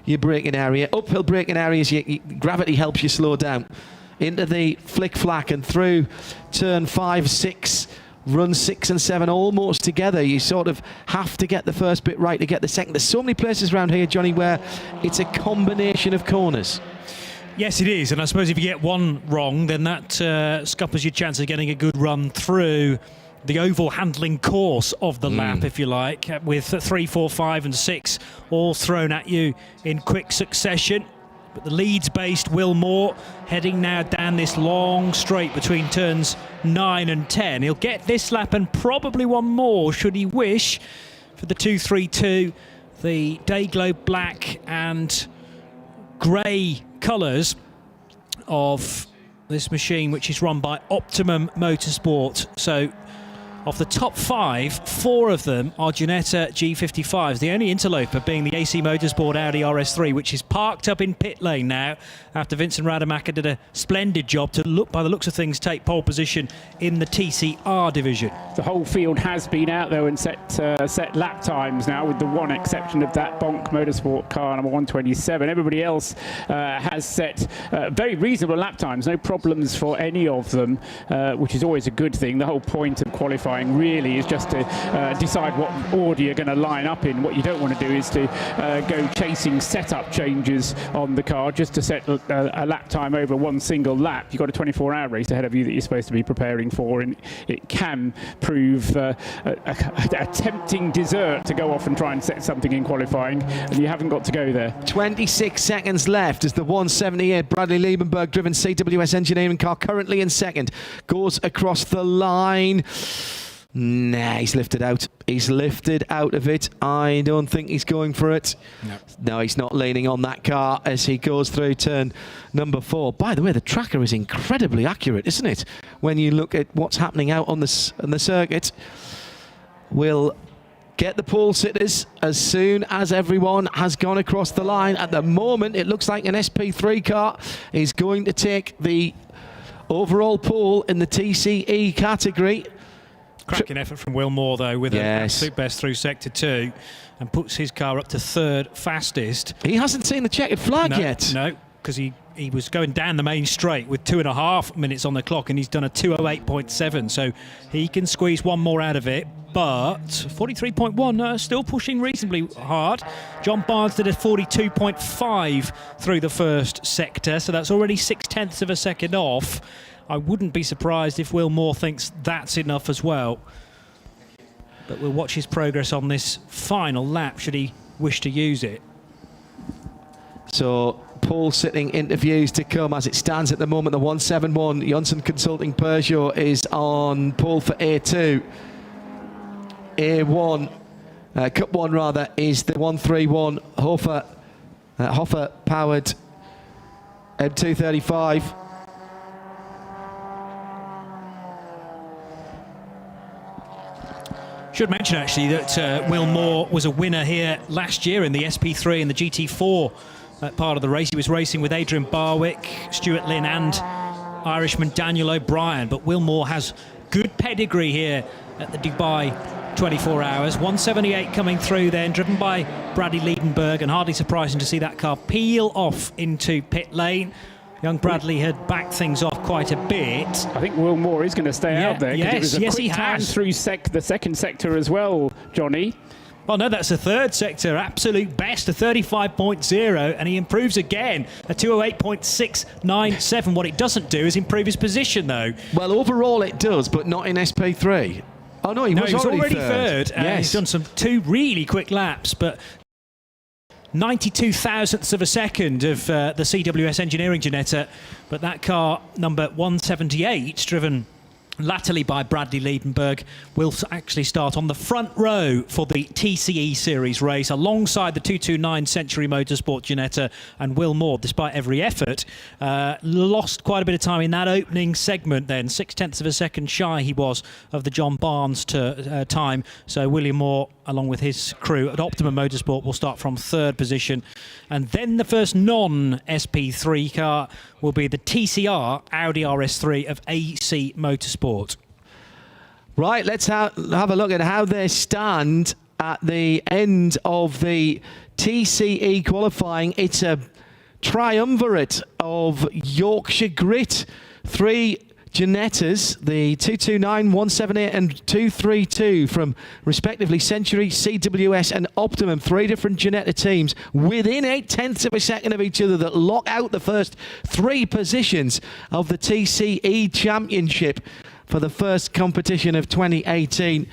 your braking area. Uphill braking areas, gravity helps you slow down. Into the flick-flack and through turn 5, 6, run 6 and 7 almost together. You sort of have to get the first bit right to get the second. There's so many places around here, Johnny, where it's a combination of corners. Yes, it is. And I suppose if you get one wrong, then that scuppers your chance of getting a good run through the oval handling course of the lap, if you like, with 3, 4, 5 and 6 all thrown at you in quick succession. But the Leeds-based Will Moore heading now down this long straight between turns 9 and 10. He'll get this lap and probably one more, should he wish, for the 232, the Dayglow black and grey colours of this machine, which is run by Optimum Motorsport. So of the top 5, 4 of them are Ginetta G55s, the only interloper being the AC Motorsport Audi RS3, which is parked up in pit lane now after Vincent Rademacher did a splendid job to, by the looks of things, take pole position in the TCR division. The whole field has been out there and set lap times now, with the one exception of that Bonk Motorsport car number 127. Everybody else has set very reasonable lap times, no problems for any of them, which is always a good thing. The whole point of qualifying really is just to decide what order you're going to line up in. What you don't want to do is to go chasing setup changes on the car just to set a lap time over one single lap. You've got a 24-hour race ahead of you that you're supposed to be preparing for, and it can prove a tempting dessert to go off and try and set something in qualifying, and you haven't got to go there. 26 seconds left as the 178 Bradley Liebenberg driven CWS engineering car, currently in second, goes across the line. Nah, he's lifted out. He's lifted out of it. I don't think he's going for it. No, he's not leaning on that car as he goes through turn number 4. By the way, the tracker is incredibly accurate, isn't it? When you look at what's happening out on the circuit. We'll get the pole sitters as soon as everyone has gone across the line. At the moment, it looks like an SP3 car is going to take the overall pole in the TCE category. Cracking effort from Will Moore, though, with an absolute best through Sector 2, and puts his car up to 3rd fastest. He hasn't seen the checkered flag yet. No, because he was going down the main straight with 2.5 minutes on the clock, and he's done a 2:08.7, so he can squeeze one more out of it. But 43.1, still pushing reasonably hard. John Barnes did a 42.5 through the first sector, so that's already 0.6 of a second off. I wouldn't be surprised if Will Moore thinks that's enough as well. But we'll watch his progress on this final lap, should he wish to use it. So, pole sitting interviews to come as it stands at the moment. The 171 Johnson Consulting Peugeot is on pole for A2. A1, Cup 1 rather, is the 131 Hofer powered M235. Should mention actually that Will Moore was a winner here last year in the SP3 and the GT4 part of the race. He was racing with Adrian Barwick, Stuart Lynn and Irishman Daniel O'Brien. But Will Moore has good pedigree here at the Dubai 24 Hours. 178 coming through then, driven by Bradley Liebenberg, and hardly surprising to see that car peel off into pit lane. Young Bradley had backed things off quite a bit. I think Will Moore is going to stay out there. Yes, it was a he quick time has. through the second sector as well, Johnny. Well, no, that's the 3rd sector. Absolute best, a 35.0, and he improves again, a 208.697. What it doesn't do is improve his position, though. Well, overall it does, but not in SP3. Oh, no, he was already third. He's done 2 really quick laps, but 92 thousandths of a second of the CWS engineering Ginetta, but that car number 178, driven latterly by Bradley Liebenberg, will actually start on the front row for the TCE Series race alongside the 229 Century Motorsport Ginetta, and Will Moore, despite every effort, lost quite a bit of time in that opening segment then. 0.6 of a second shy he was of the John Barnes time. So William Moore, along with his crew at Optimum Motorsport, will start from 3rd position. And then the first non-SP3 car will be the TCR Audi RS3 of AC Motorsport. Right, let's have a look at how they stand at the end of the TCE qualifying. It's a triumvirate of Yorkshire grit. 3 Ginettas, the 229, 178 and 232 from respectively Century, CWS and Optimum. 3 different Ginetta teams within 0.8 of a second of each other that lock out the first 3 positions of the TCE Championship for the first competition of 2018.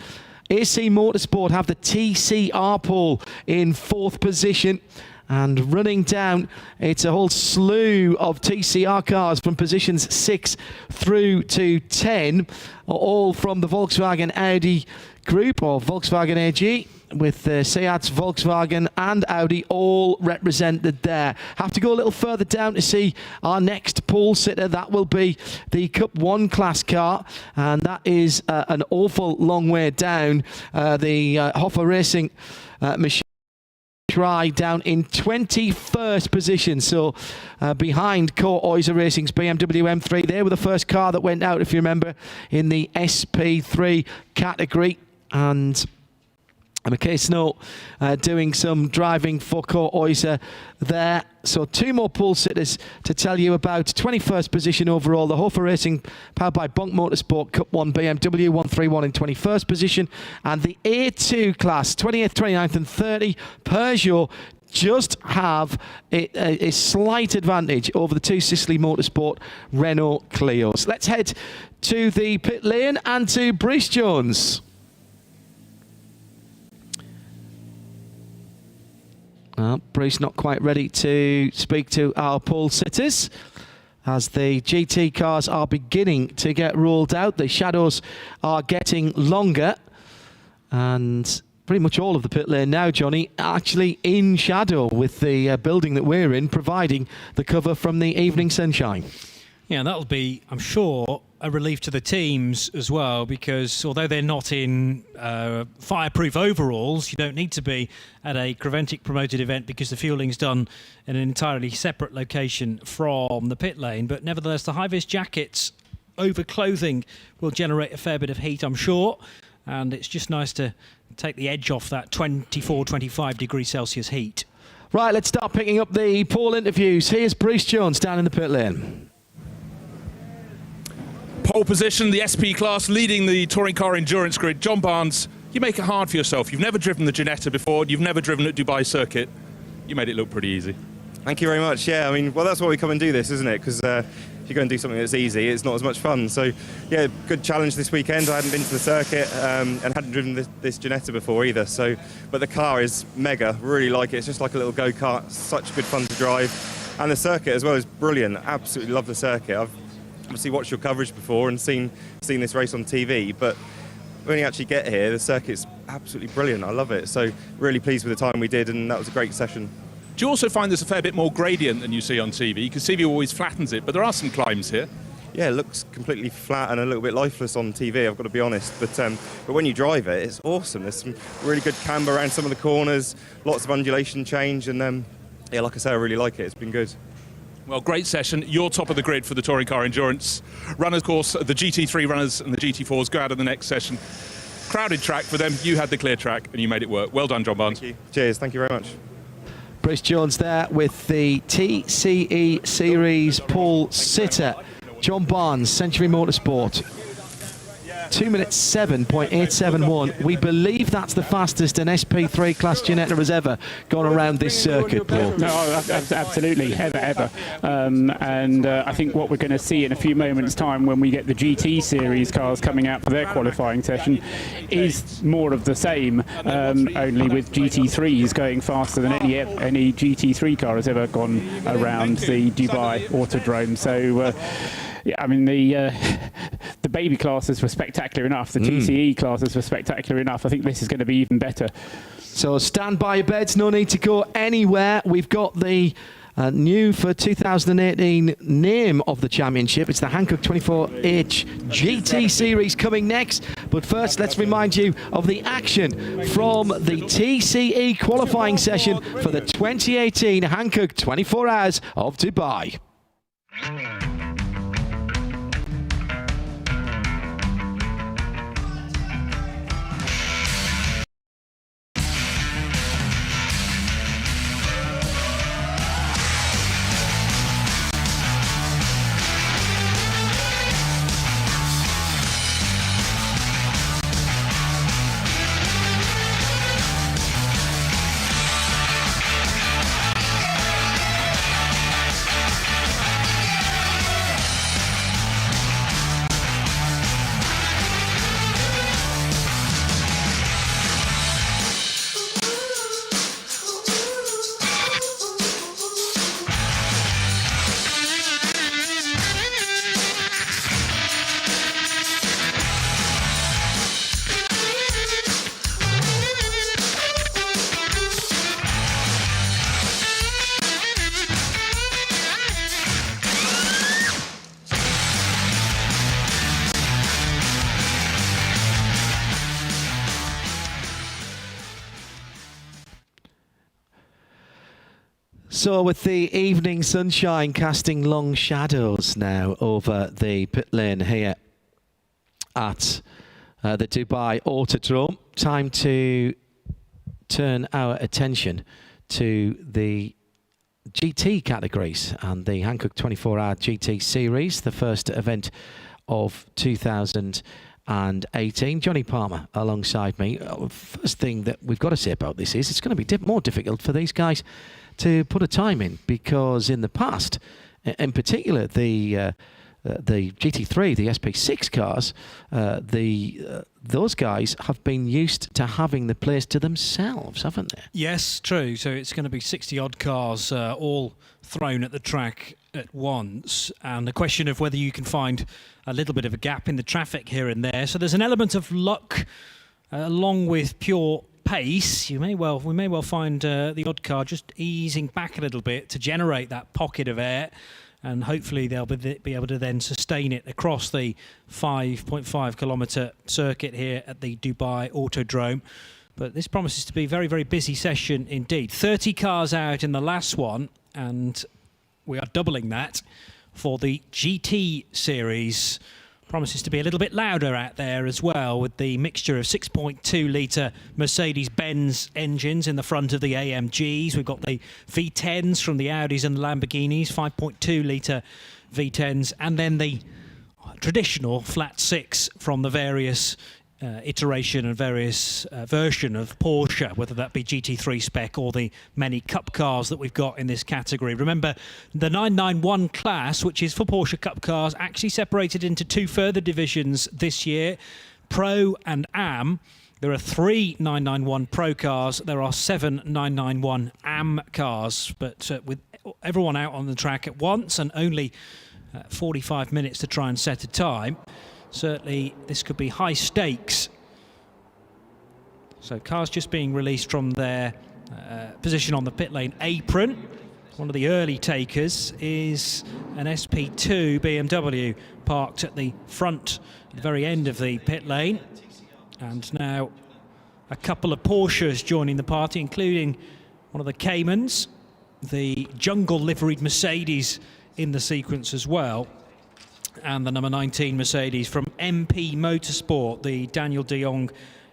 AC Motorsport have the TCR pole in 4th position. And running down, it's a whole slew of TCR cars from positions 6 through to 10, all from the Volkswagen Audi group, or Volkswagen AG, with Seat, Volkswagen and Audi all represented there. Have to go a little further down to see our next pole sitter. That will be the Cup 1 class car, and that is an awful long way down. The Hoffa Racing machine down in 21st position, so behind Core Oyser Racing's BMW M3. They were the first car that went out, if you remember, in the SP3 category. And McKay Snow doing some driving for Core Oyser there. So 2 more pole sitters to tell you about. 21st position overall, the Hofer Racing powered by Bonk Motorsport Cup 1 BMW 131 in 21st position. And the A2 class, 28th, 29th and 30, Peugeot just have a slight advantage over the 2 Sicily Motorsport Renault Clios. Let's head to the pit lane and to Bruce Jones. Bruce not quite ready to speak to our pole sitters as the GT cars are beginning to get rolled out. The shadows are getting longer, and pretty much all of the pit lane now, Johnny, actually in shadow, with the building that we're in providing the cover from the evening sunshine. Yeah, that'll be, I'm sure, a relief to the teams as well, because although they're not in fireproof overalls, you don't need to be at a Creventic promoted event because the fueling's done in an entirely separate location from the pit lane. But nevertheless, the high-vis jackets over clothing will generate a fair bit of heat, I'm sure. And it's just nice to take the edge off that 24, 25 degrees Celsius heat. Right, let's start picking up the pole interviews. Here's Bruce Jones down in the pit lane. Pole position, the SP class leading the touring car endurance grid. John Barnes, you make it hard for yourself. You've never driven the Ginetta before. You've never driven at Dubai Circuit. You made it look pretty easy. Thank you very much. Yeah, I mean, well, that's why we come and do this, isn't it? Because if you go and do something that's easy, it's not as much fun. So, yeah, good challenge this weekend. I hadn't been to the circuit and hadn't driven this Ginetta before either. So, but the car is mega. Really like it. It's just like a little go-kart. Such good fun to drive. And the circuit as well is brilliant. Absolutely love the circuit. I've obviously watched your coverage before and seen this race on TV, but when you actually get here, the circuit's absolutely brilliant. I love it. So really pleased with the time we did, and that was a great session. Do you also find there's a fair bit more gradient than you see on TV? Because TV always flattens it, but there are some climbs here. Yeah, it looks completely flat and a little bit lifeless on TV, I've got to be honest. But when you drive it, it's awesome. There's some really good camber around some of the corners, lots of undulation change, and yeah, like I say, I really like it. It's been good. Well, great session. You're top of the grid for the touring car endurance runners. Of course, the GT3 runners and the GT4s go out of the next session. Crowded track for them. You had the clear track and you made it work. Well done, John Barnes. Thank you. Cheers. Thank you very much. Bruce Jones there with the TCE Series pole sitter. John Barnes, Century Motorsport. 2 minutes 7.871. We believe that's the fastest an SP3 class Ginetta has ever gone around this circuit, Paul. No, absolutely, ever. And I think what we're going to see in a few moments' time when we get the GT Series cars coming out for their qualifying session is more of the same, only with GT3s going faster than any GT3 car has ever gone around the Dubai Autodrome. So, yeah, I mean, the the baby classes were spectacular enough, the TCE classes were spectacular enough. I think this is going to be even better. So stand by your beds, no need to go anywhere. We've got the new for 2018 name of the championship. It's the Hankook 24H GT Series coming next. But first, let's remind you of the action from the TCE qualifying session for the 2018 Hankook 24 Hours of Dubai. So with the evening sunshine casting long shadows now over the pit lane here at the Dubai Autodrome, time to turn our attention to the GT categories and the Hankook 24-hour GT Series, the first event of 2018. Johnny Palmer alongside me. First thing that we've got to say about this is it's going to be more difficult for these guys to put a time in, because in the past, in particular the GT3, the SP6 cars, those guys have been used to having the place to themselves, haven't they? Yes, true. So it's going to be 60-odd cars all thrown at the track at once, and the question of whether you can find a little bit of a gap in the traffic here and there. So there's an element of luck along with pure pace. We may well find the odd car just easing back a little bit to generate that pocket of air, and hopefully they'll be able to then sustain it across the 5.5 kilometre circuit here at the Dubai Autodrome. But this promises to be a very, very busy session indeed. 30 cars out in the last one, and we are doubling that for the GT series. Promises to be a little bit louder out there as well, with the mixture of 6.2 litre Mercedes-Benz engines in the front of the AMGs. We've got the V10s from the Audis and the Lamborghinis, 5.2 litre V10s, and then the traditional flat six from the various iteration and various version of Porsche, whether that be GT3 spec or the many Cup cars that we've got in this category. Remember, the 991 class, which is for Porsche Cup cars, actually separated into two further divisions this year, Pro and Am. There are 3 991 Pro cars, there are 7 991 Am cars, but with everyone out on the track at once and only 45 minutes to try and set a time, certainly this could be high stakes. So cars just being released from their position on the pit lane apron. One of the early takers is an SP2 BMW parked at the front, at the very end of the pit lane. And now a couple of Porsches joining the party, including one of the Caymans, the jungle liveried Mercedes in the sequence as well, and the number 19 Mercedes from MP Motorsport, the Daniel de Jong,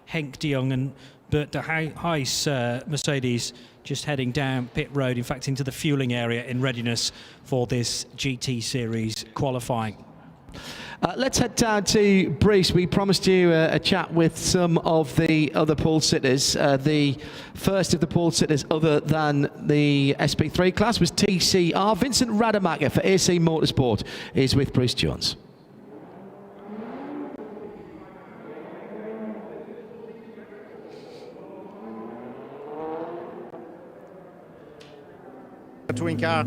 Henk de Jong and Bert de Heijs Mercedes, just heading down pit road, in fact into the fueling area in readiness for this GT Series qualifying. Let's head down to Bruce. We promised you a chat with some of the other pole sitters. The first of the pole sitters other than the SP3 class was TCR. Vincent Rademacher for AC Motorsport is with Bruce Jones. The touring car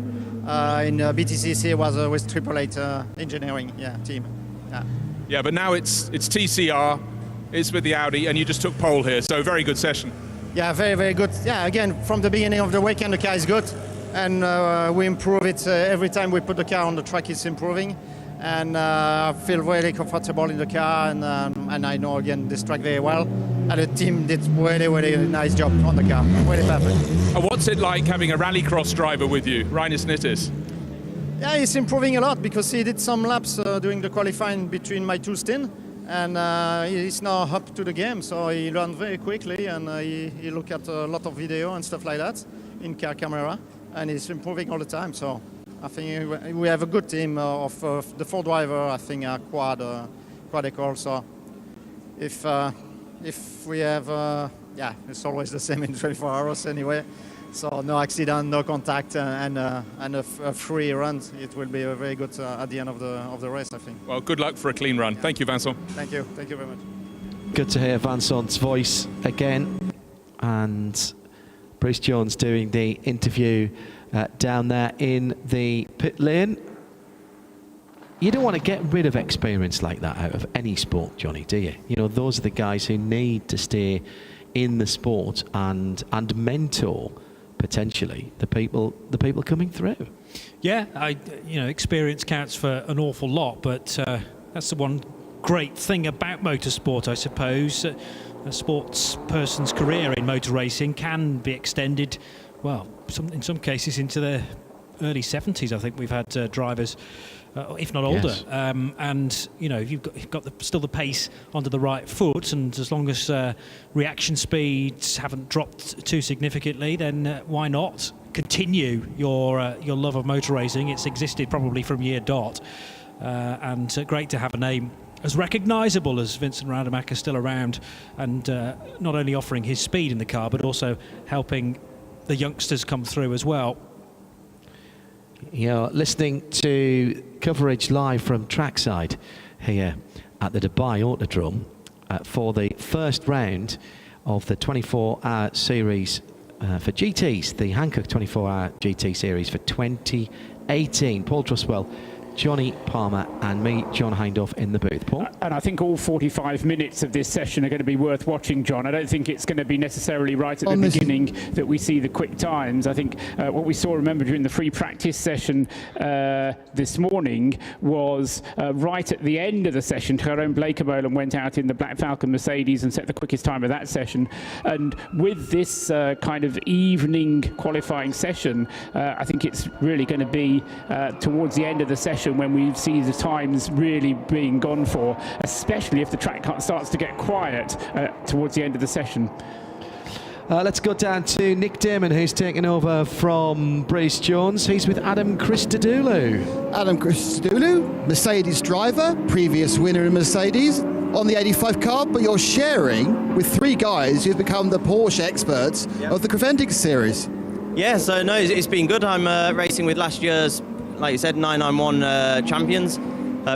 in BTCC was with Triple Eight engineering team. Yeah. Yeah, but now it's TCR, it's with the Audi, and you just took pole here, so very good session. Yeah, very, very good. Yeah, again, from the beginning of the weekend, the car is good, and we improve it every time we put the car on the track. It's improving, and I feel really comfortable in the car, and I know again this track very well. And the team did really, really nice job on the car, really perfect. And what's it like having a rallycross driver with you, Rinus Nittis? Yeah, he's improving a lot because he did some laps during the qualifying between my two stints, and he's now up to the game, so he learned very quickly, and he looked at a lot of video and stuff like that in car camera, and he's improving all the time. So I think we have a good team of the four driver. I think are quad equal. So if we have it's always the same in 24 hours anyway. So no accident, no contact, and a free run. It will be very good at the end of the race, I think. Well, good luck for a clean run. Thank you, Vincent. Thank you very much. Good to hear Vincent's voice again, and Bruce Jones doing the interview down there in the pit lane. You don't want to get rid of experience like that out of any sport, Johnny, do you? You know, those are the guys who need to stay in the sport and mentor potentially the people coming through. Yeah, experience counts for an awful lot, but that's the one great thing about motorsport, I suppose. A sports person's career in motor racing can be extended, well, in some cases into their early 70s. I think we've had drivers, if not older, yes. And you've got still the pace onto the right foot, and as long as reaction speeds haven't dropped too significantly, then why not continue your love of motor racing? It's existed probably from year dot, and great to have a name as recognisable as Vincent Rademacher still around, and not only offering his speed in the car, but also helping the youngsters come through as well. You're listening to coverage live from trackside here at the Dubai Autodrome for the first round of the 24-hour series for GTs, the Hankook 24-hour GT series for 2018. Paul Truswell, Johnny Palmer and me, John Hindhaugh, in the booth. Paul? And I think all 45 minutes of this session are going to be worth watching, John. I don't think it's going to be necessarily right at the beginning that we see the quick times. I think what we saw, remember, during the free practice session this morning was right at the end of the session, Tyrone Blakemolen went out in the Black Falcon Mercedes and set the quickest time of that session. And with this kind of evening qualifying session, I think it's really going to be towards the end of the session when we see the times really being gone for, especially if the track starts to get quiet towards the end of the session. Let's go down to Nick Damon, who's taking over from Bruce Jones. He's with Adam Christodoulou. Adam Christodoulou, Mercedes driver, previous winner in Mercedes on the 85 car, but you're sharing with three guys who've become the Porsche experts of the Creventic series. Yeah, so no, it's been good. I'm racing with last year's, like you said, 991 champions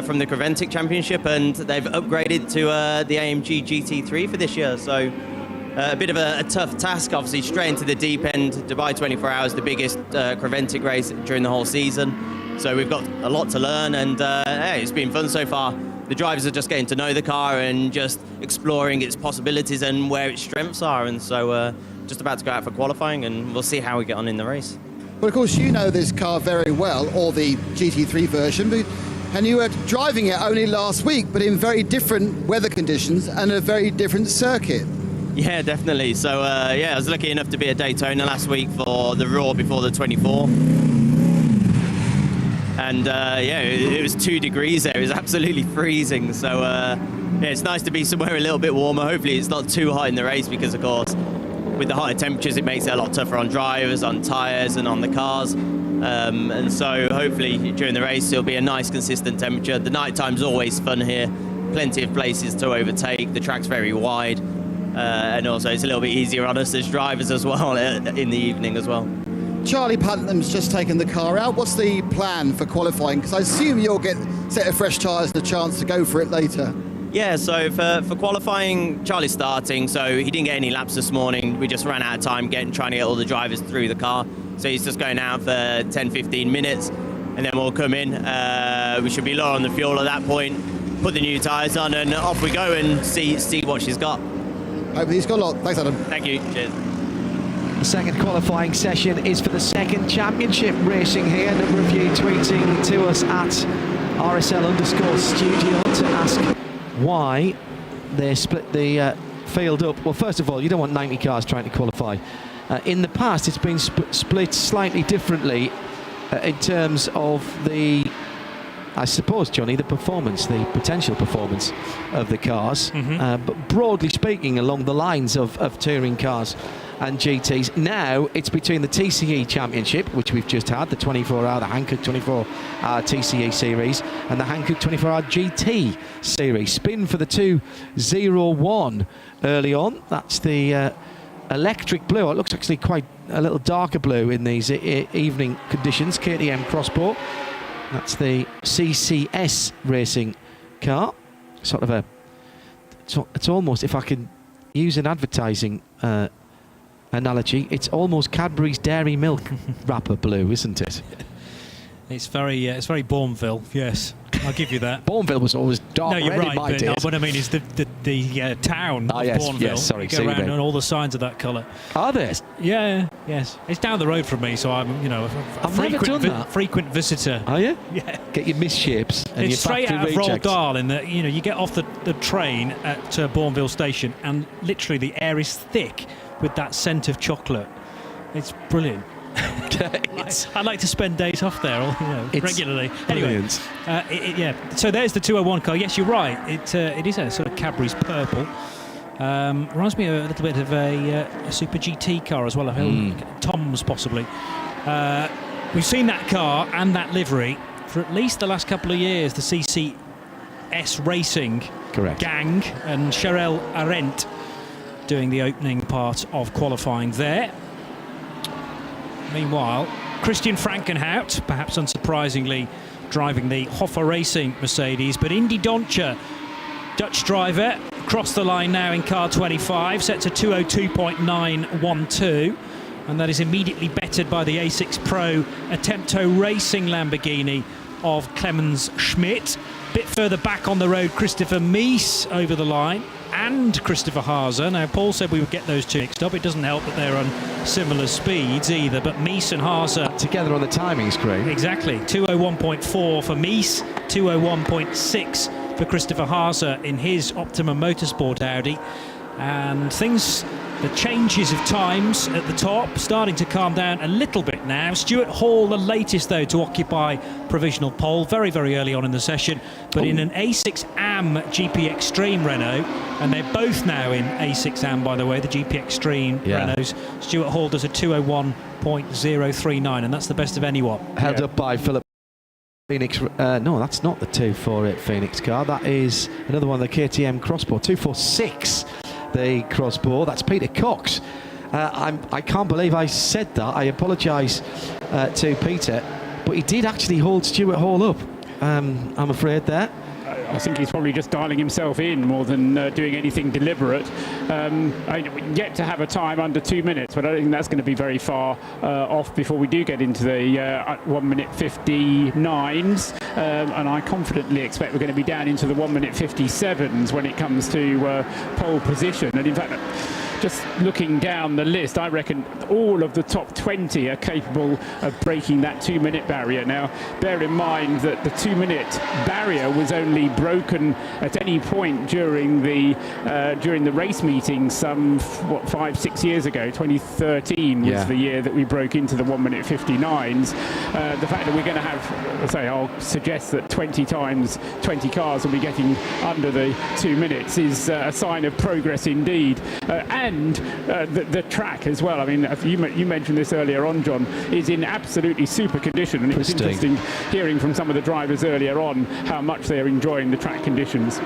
from the Creventic Championship, and they've upgraded to the AMG GT3 for this year. So a bit of a tough task, obviously, straight into the deep end. Dubai 24 Hours, the biggest Creventic race during the whole season. So we've got a lot to learn, and hey, it's been fun so far. The drivers are just getting to know the car and just exploring its possibilities and where its strengths are. And so just about to go out for qualifying, and we'll see how we get on in the race. Well, of course, you know this car very well, or the GT3 version, and you were driving it only last week, but in very different weather conditions and a very different circuit. Yeah, definitely. So, I was lucky enough to be at Daytona last week for the Raw before the 24. And, it was 2 degrees there. It was absolutely freezing. So, it's nice to be somewhere a little bit warmer. Hopefully it's not too hot in the race because, of course, with the higher temperatures, it makes it a lot tougher on drivers, on tyres and on the cars. And so hopefully during the race it'll be a nice consistent temperature. The night time's always fun here. Plenty of places to overtake. The track's very wide. And also it's a little bit easier on us as drivers as well in the evening as well. Charlie Putnam's just taken the car out. What's the plan for qualifying? Because I assume you'll get a set of fresh tyres and a chance to go for it later. Yeah, so for qualifying, Charlie's starting, so he didn't get any laps this morning. We just ran out of time trying to get all the drivers through the car. So he's just going out for 10-15 minutes, and then we'll come in. We should be low on the fuel at that point. put the new tyres on, and off we go and see what she's got. Hopefully he's got a lot. Thanks, Adam. Thank you. Cheers. The second qualifying session is for the second championship racing here. A number of you tweeting to us at RSL_studio to ask why they split the field up. Well, first of all, you don't want 90 cars trying to qualify. In the past, it's been split slightly differently in terms of the, I suppose, Johnny, the performance, the potential performance of the cars. But broadly speaking, along the lines of touring cars and GTs. Now it's between the TCE Championship, which we've just had, the 24-hour, the Hankook 24-hour TCE Series, and the Hankook 24-hour GT Series. Spin for the 201 early on. That's the electric blue. It looks actually quite a little darker blue in these evening conditions. KTM Crossbow. That's the CCS racing car. Sort of a, it's almost, if I can use an advertising analogy, it's almost Cadbury's Dairy Milk wrapper blue, isn't it? It's very Bourneville, yes. I'll give you that. Bourneville was always dark red right, in my days. No, what I mean is the town of Bourneville. Yes, sorry. You go around and all the signs of that colour. Are there? Yeah, yes. It's down the road from me, so I'm, a frequent visitor. Are you? Yeah. Get your misshapes and it's your straight out of rejects. Roald Dahl in that, you get off the train at Bourneville Station and literally the air is thick with that scent of chocolate. It's brilliant. I like to spend days off there, regularly. Brilliant. Anyway, so there's the 201 car. Yes, you're right. It is a sort of Cadbury's purple. Reminds me a little bit of a Super GT car as well. I feel Tom's possibly. We've seen that car and that livery for at least the last couple of years. The CCS Racing gang and Cheryl Arendt doing the opening part of qualifying there. Meanwhile, Christian Frankenhout, perhaps unsurprisingly, driving the Hoffa Racing Mercedes, but Indy Dontje, Dutch driver, across the line now in car 25, sets a 202.912, and that is immediately bettered by the A6 Pro Attempto Racing Lamborghini of Clemens Schmidt. Bit further back on the road, Christopher Mies over the line, and Christopher Haase. Now, Paul said we would get those two mixed up. It doesn't help that they're on similar speeds either, but Mies and Haase together on the timing screen. Exactly. 201.4 for Mies, 201.6 for Christopher Haase in his Optimum Motorsport Audi. And the changes of times at the top starting to calm down a little bit now. Stuart Hall, the latest though to occupy provisional pole very, very early on in the session, but in an A6 AM GP Extreme Renault, and they're both now in A6 AM, by the way, the GP Extreme Renaults. Stuart Hall does a 201.039, and that's the best of anyone. Held up by Philip Phoenix. No, that's not the 248 Phoenix car. That is another one, the KTM Crossbow, 246. The Crossbow. That's Peter Cox. I can't believe I said that. I apologise to Peter, but he did actually hold Stuart Hall up. I'm afraid there. I think he's probably just dialing himself in more than doing anything deliberate. Yet to have a time under 2 minutes, but I don't think that's going to be very far off before we do get into the 1 minute 59s. And I confidently expect we're going to be down into the 1 minute 57s when it comes to pole position. And in fact, just looking down the list, I reckon all of the top 20 are capable of breaking that 2 minute barrier. Now, bear in mind that the 2 minute barrier was only broken at any point during the race meeting some 5-6 years ago. 2013 was the year that we broke into the 1 minute 59s. The fact that we're going to have, I'll suggest that 20 times 20 cars will be getting under the 2 minutes is a sign of progress indeed. And the track as well. I mean, you mentioned this earlier on, John, is in absolutely super condition, and it was interesting hearing from some of the drivers earlier on how much they're enjoying the track conditions.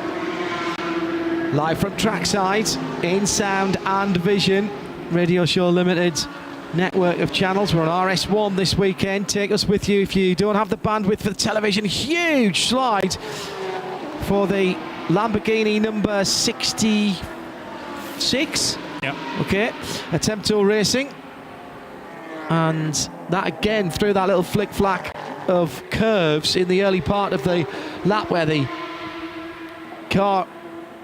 Live from trackside, in sound and vision, Radio Show Limited network of channels. We're on RS1 this weekend. Take us with you if you don't have the bandwidth for the television. Huge slide for the Lamborghini number 66. Okay, Attempto Racing, and that again through that little flick flack of curves in the early part of the lap where the car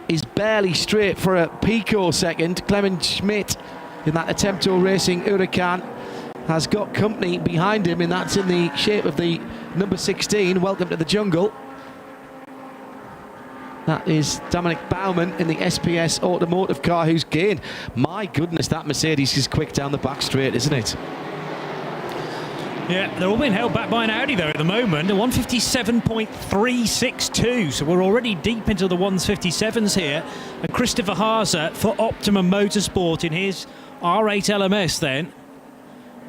is barely straight for a pico second. Clement Schmidt in that Attempto Racing Huracan has got company behind him, and that's in the shape of the number 16. Welcome to the jungle. That is Dominic Baumann in the SPS Automotive car who's gained. My goodness, that Mercedes is quick down the back straight, isn't it? Yeah, they're all being held back by an Audi though at the moment. A 157.362, so we're already deep into the 157s here. And Christopher Haase for Optimum Motorsport in his R8 LMS then,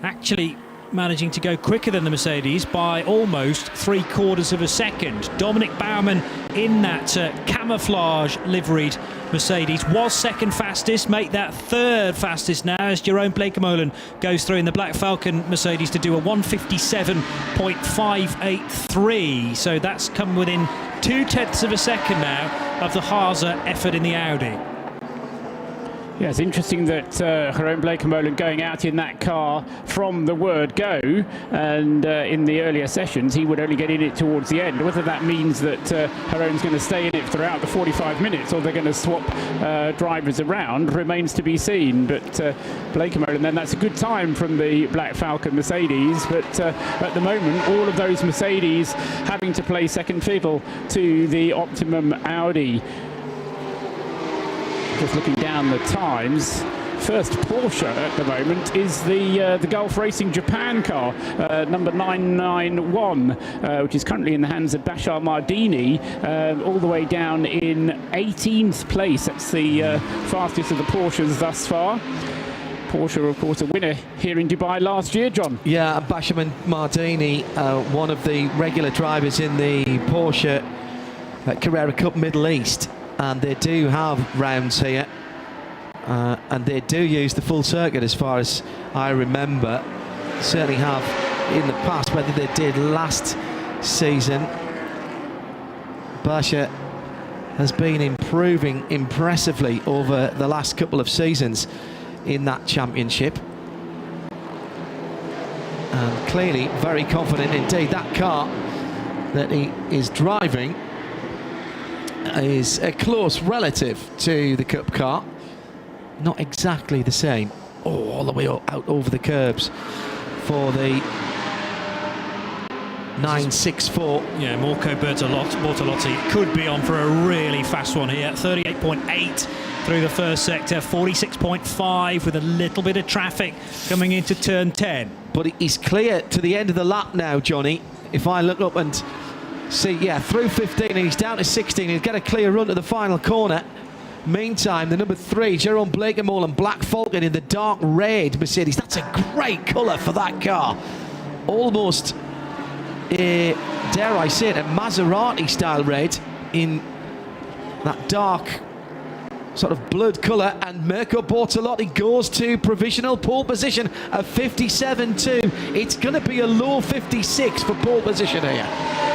actually managing to go quicker than the Mercedes by almost 3/4 of a second. Dominic Baumann in that camouflage liveried Mercedes was second fastest, make that third fastest now as Jerome Bleekemolen goes through in the Black Falcon Mercedes to do a 157.583. So that's come within 0.2 of a second now of the Haase effort in the Audi. Yeah, it's interesting that Jerome Bleekemolen going out in that car from the word go, and in the earlier sessions he would only get in it towards the end. Whether that means that Jerome's going to stay in it throughout the 45 minutes or they're going to swap drivers around remains to be seen. But Bleekemolen, then, that's a good time from the Black Falcon Mercedes, but at the moment all of those Mercedes having to play second fiddle to the Optimum Audi. Just looking down the times, first Porsche at the moment is the Gulf Racing Japan car, number 991, which is currently in the hands of Bashar Mardini, all the way down in 18th place. That's the fastest of the Porsches thus far. Porsche, of course, a winner here in Dubai last year, John. Yeah, Bashar Mardini, one of the regular drivers in the Porsche Carrera Cup Middle East. And they do have rounds here, and they do use the full circuit as far as I remember. Certainly have in the past, whether they did last season. Basha has been improving impressively over the last couple of seasons in that championship. And clearly very confident indeed. That car that he is driving is a close relative to the Cup car. Not exactly the same. Oh, all the way out over the curbs for the 964. Yeah, Marco Bortolotti could be on for a really fast one here. 38.8 through the first sector, 46.5 with a little bit of traffic coming into turn 10. But he's clear to the end of the lap now, Johnny. If I look up and see, yeah, through 15 and he's down to 16. He'll get a clear run to the final corner. Meantime, the number 3, Jerome Bleekemolen, Black Falcon in the dark red Mercedes. That's a great colour for that car. Almost, dare I say it, a Maserati-style red in that dark sort of blood colour, and Mirko Bortolotti goes to provisional pole position of 57.2. It's going to be a low 56 for pole position here.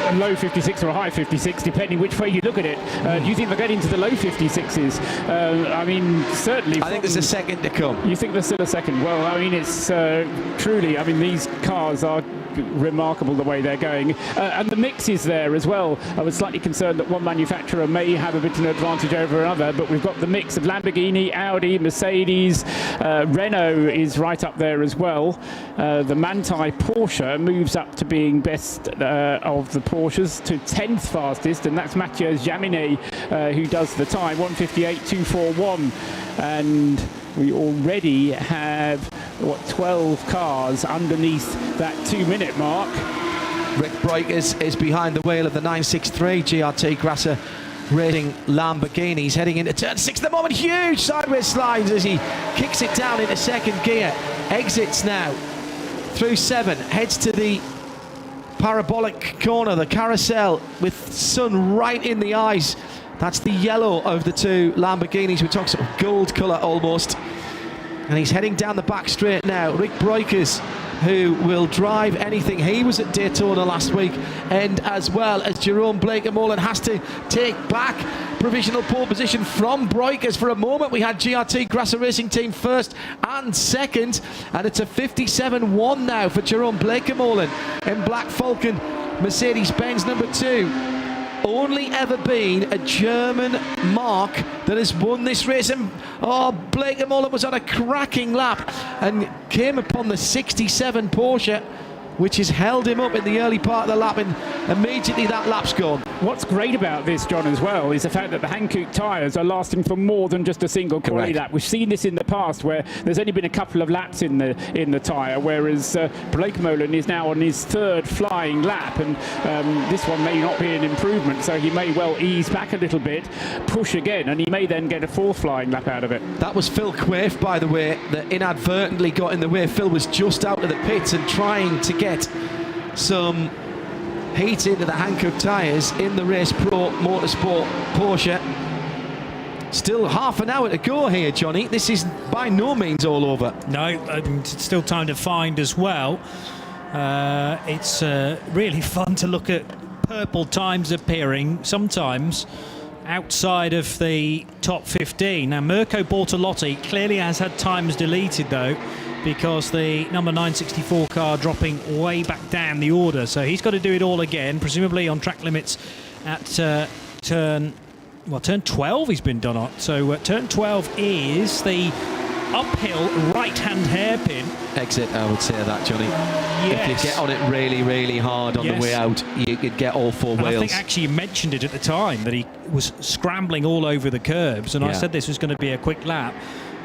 A low 56 or a high 56, depending which way you look at it. Do you think they'll get into the low 56s? I mean, certainly. I think there's a second to come. You think there's still a second? Well, I mean, it's truly, I mean, these cars are remarkable the way they're going, and the mix is there as well. I was slightly concerned that one manufacturer may have a bit of an advantage over another, but we've got the mix of Lamborghini, Audi, Mercedes, Renault is right up there as well. The Manthey Porsche moves up to being best of the Porsches to 10th fastest, and that's Mathieu Jaminet who does the time, 158.241, and we already have, what, 12 cars underneath that 2-minute mark. Rick Breukers is behind the wheel of the 963 GRT Grasser Racing Lamborghini. He's heading into turn 6 at the moment. Huge sideways slides as he kicks it down into second gear. Exits now through 7, heads to the parabolic corner, the carousel with sun right in the eyes. That's the yellow of the two Lamborghinis. We talk sort of gold colour almost. And he's heading down the back straight now. Rick Breukers, who will drive anything. He was at Daytona last week, and as well as Jerome Bleekemolen has to take back provisional pole position from Breukers. For a moment we had GRT Grasser Racing Team first and second, and it's a 57.1 now for Jerome Bleekemolen in Black Falcon Mercedes-Benz number 2. only ever been a German mark that has won this race. And Blake Mullen was on a cracking lap and came upon the 67 Porsche, which has held him up in the early part of the lap, and immediately that lap's gone. What's great about this, John, as well, is the fact that the Hankook tyres are lasting for more than just a single quali lap. We've seen this in the past where there's only been a couple of laps in the tyre, whereas Blake Mullen is now on his third flying lap, and this one may not be an improvement, so he may well ease back a little bit, push again, and he may then get a fourth flying lap out of it. That was Phil Quaife, by the way, that inadvertently got in the way. Phil was just out of the pits and trying to get some heat into the Hankook tyres in the Race Pro Motorsport Porsche. Still half an hour to go here, Johnny. This is by no means all over. No, it's still time to find as well. It's really fun to look at purple times appearing sometimes outside of the top 15. Now, Mirko Bortolotti clearly has had times deleted, though, because the number 964 car dropping way back down the order. So he's got to do it all again, presumably on track limits at turn 12 he's been done on. So turn 12 is the uphill right-hand hairpin. Exit, I would say that, Johnny. Yes. If you get on it really, really hard on the way out, you could get all four wheels. I think actually you mentioned it at the time, that he was scrambling all over the curbs, and I said this was going to be a quick lap.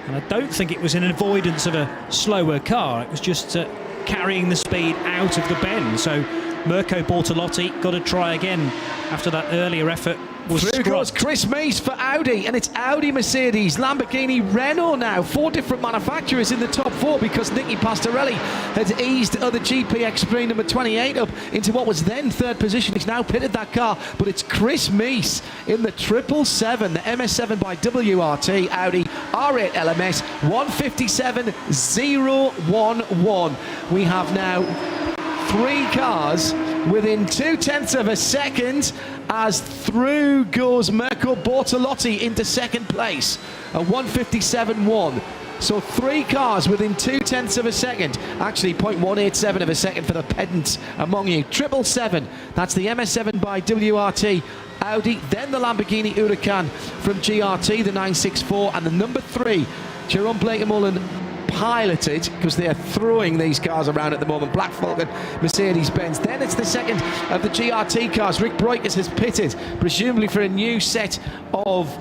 And I don't think it was an avoidance of a slower car. It was just carrying the speed out of the bend. So Mirko Bortolotti got to try again after that earlier effort was Through goes Chris Mees for Audi, and it's Audi, Mercedes, Lamborghini, Renault now. 4 different manufacturers in the top 4 because Nicky Pastorelli had eased other GPX Spree number 28 up into what was then third position. He's now pitted that car, but it's Chris Mees in the 777, the MS7 by WRT Audi R8 LMS 157.011. We have now 3 cars within 0.2 of a second, as through goes Mirko Bortolotti into second place at 157.1. So 3 cars within 0.2 of a second. Actually 0.187 of a second for the pedants among you. 777, that's the MS7 by WRT Audi, then the Lamborghini Huracan from GRT, the 964, and the number 3, Jerome Blake Mullen, piloted, because they are throwing these cars around at the moment, Black Falcon, Mercedes-Benz. Then it's the second of the GRT cars. Rick Breukers has pitted, presumably for a new set of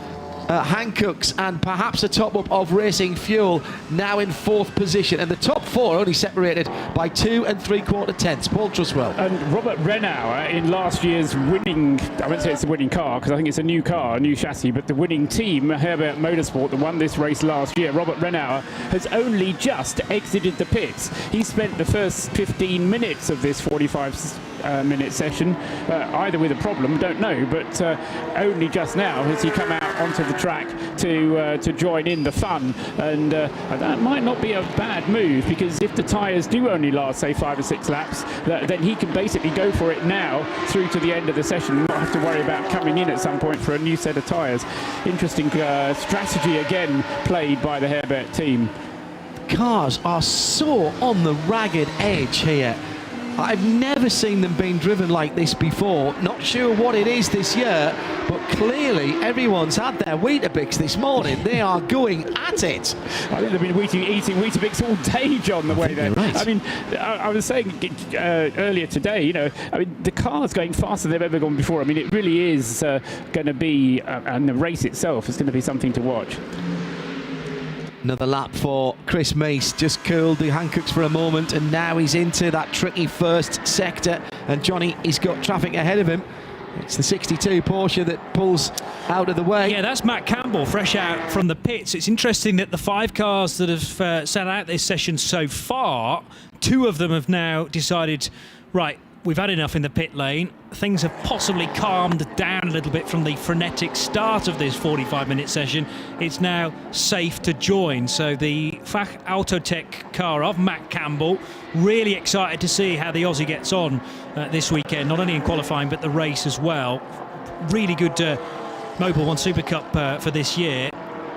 Hankooks and perhaps a top-up of racing fuel, now in 4th position. And the top 4 only separated by 2 3/4 tenths. Paul Truswell. And Robert Renauer in last year's winning, I won't say it's the winning car because I think it's a new car, a new chassis, but the winning team, Herbert Motorsport, that won this race last year, Robert Renauer has only just exited the pits. He spent the first 15 minutes of this 45-minute session either with a problem, don't know, but only just now has he come out onto the track to join in the fun, and that might not be a bad move, because if the tyres do only last, say, 5 or 6 laps, then he can basically go for it now through to the end of the session and not have to worry about coming in at some point for a new set of tyres. Interesting strategy again played by the Herbert team. Cars are so on the ragged edge here. I've never seen them being driven like this before. Not sure what it is this year, but clearly everyone's had their Weetabix this morning. They are going at it. I think they've been eating Weetabix all day, John, the way they're... Right. I mean, I was saying earlier today, you know, I mean, the car's going faster than they've ever gone before. I mean, it really is going to be, and the race itself is going to be something to watch. Another lap for Chris Mees, just cooled the Hankooks for a moment, and now he's into that tricky first sector, and Johnny, he's got traffic ahead of him. It's the 62 Porsche that pulls out of the way. Yeah, that's Matt Campbell, fresh out from the pits. It's interesting that the 5 cars that have set out this session so far, 2 of them have now decided, right, we've had enough in the pit lane. Things have possibly calmed down a little bit from the frenetic start of this 45-minute session. It's now safe to join. So the Fach Autotech car of Matt Campbell, really excited to see how the Aussie gets on this weekend, not only in qualifying but the race as well. Really good Mobil 1 Super Cup for this year.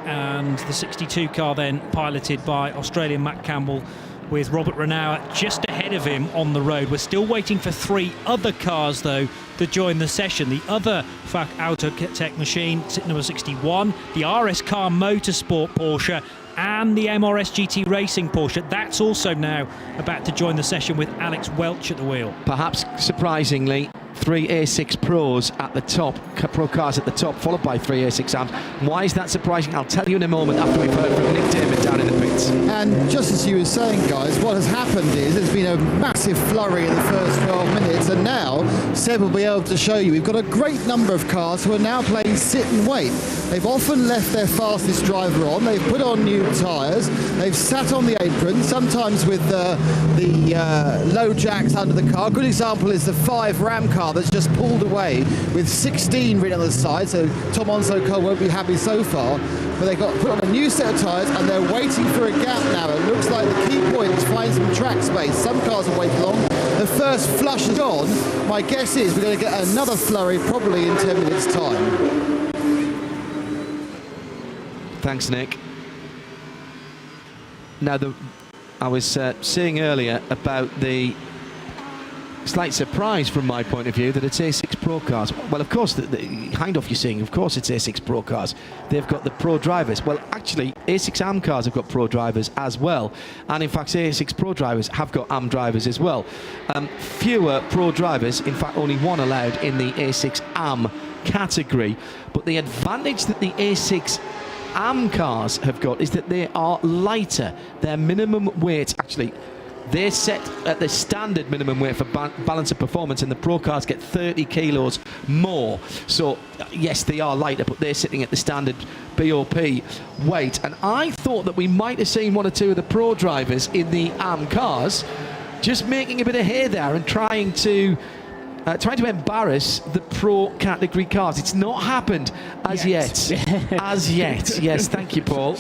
And the 62 car then piloted by Australian Matt Campbell with Robert Renauer just ahead of him on the road. We're still waiting for 3 other cars, though, to join the session. The other FAC Autotech machine, number 61, the RS Car Motorsport Porsche, and the MRS GT Racing Porsche. That's also now about to join the session with Alex Welch at the wheel. Perhaps surprisingly, 3 A6 Pros at the top, Pro cars at the top, followed by 3 A6 AMs. Why is that surprising? I'll tell you in a moment after we've heard from Nick Damon down in the pits. And just as you were saying, guys, what has happened is there's been a massive flurry in the first 12 minutes, and now Seb will be able to show you. We've got a great number of cars who are now playing sit and wait. They've often left their fastest driver on, they've put on new tyres, they've sat on the apron, sometimes with the low jacks under the car. A good example is the 5 Ram car that's just pulled away with 16 written on the side, so Tom Onso-Cole won't be happy so far, but they've got put on a new set of tyres and they're waiting for a gap now. It looks like the key point is find some track space. Some cars will wait long. The first flush is on. My guess is we're going to get another flurry probably in 10 minutes time. Thanks, Nick. Now, I was saying earlier about the slight surprise from my point of view that it's A6 Pro cars. Well, of course, the Hindhoff you're seeing, of course it's A6 Pro cars. They've got the Pro drivers. Well, actually, A6 AM cars have got Pro drivers as well. And in fact, A6 Pro drivers have got AM drivers as well. Fewer Pro drivers, in fact, only 1 allowed in the A6 AM category. But the advantage that the A6 AM cars have got is that they are lighter. Their minimum weight, actually, they're set at the standard minimum weight for balance of performance, and the Pro cars get 30 kilos more. So, yes, they are lighter, but they're sitting at the standard BOP weight. And I thought that we might have seen 1 or 2 of the Pro drivers in the AM cars just making a bit of hay there and trying to embarrass the Pro category cars. It's not happened as yet. As yet. Yes, thank you, Paul.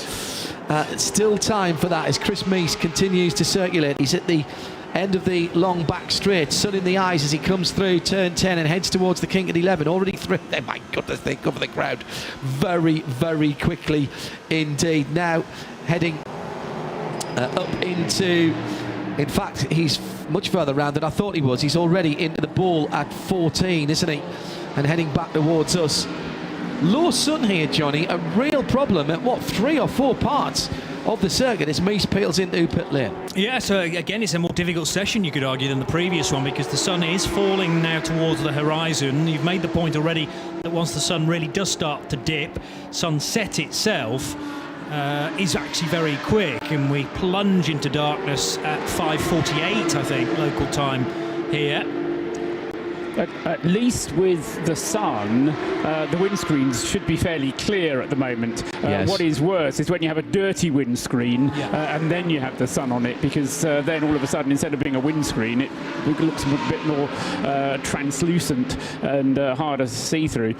Still time for that as Chris Meese continues to circulate. He's at the end of the long back straight, sun in the eyes as he comes through turn 10 and heads towards the King at 11. Already through there, my goodness, they cover the crowd very, very quickly indeed. Now heading up into, in fact, he's much further round than I thought he was. He's already into the ball at 14, isn't he? And heading back towards us. Low sun here, Johnny, a real problem at 3 or 4 parts of the circuit as Meese peels into pit lane. Yeah, so again, it's a more difficult session, you could argue, than the previous one, because the sun is falling now towards the horizon. You've made the point already that once the sun really does start to dip, sunset itself is actually very quick, and we plunge into darkness at 5:48, I think, local time here. At least with the sun, the windscreens should be fairly clear at the moment. Yes. What is worse is when you have a dirty windscreen and then you have the sun on it, because then all of a sudden, instead of being a windscreen, it looks a bit more translucent and harder to see through.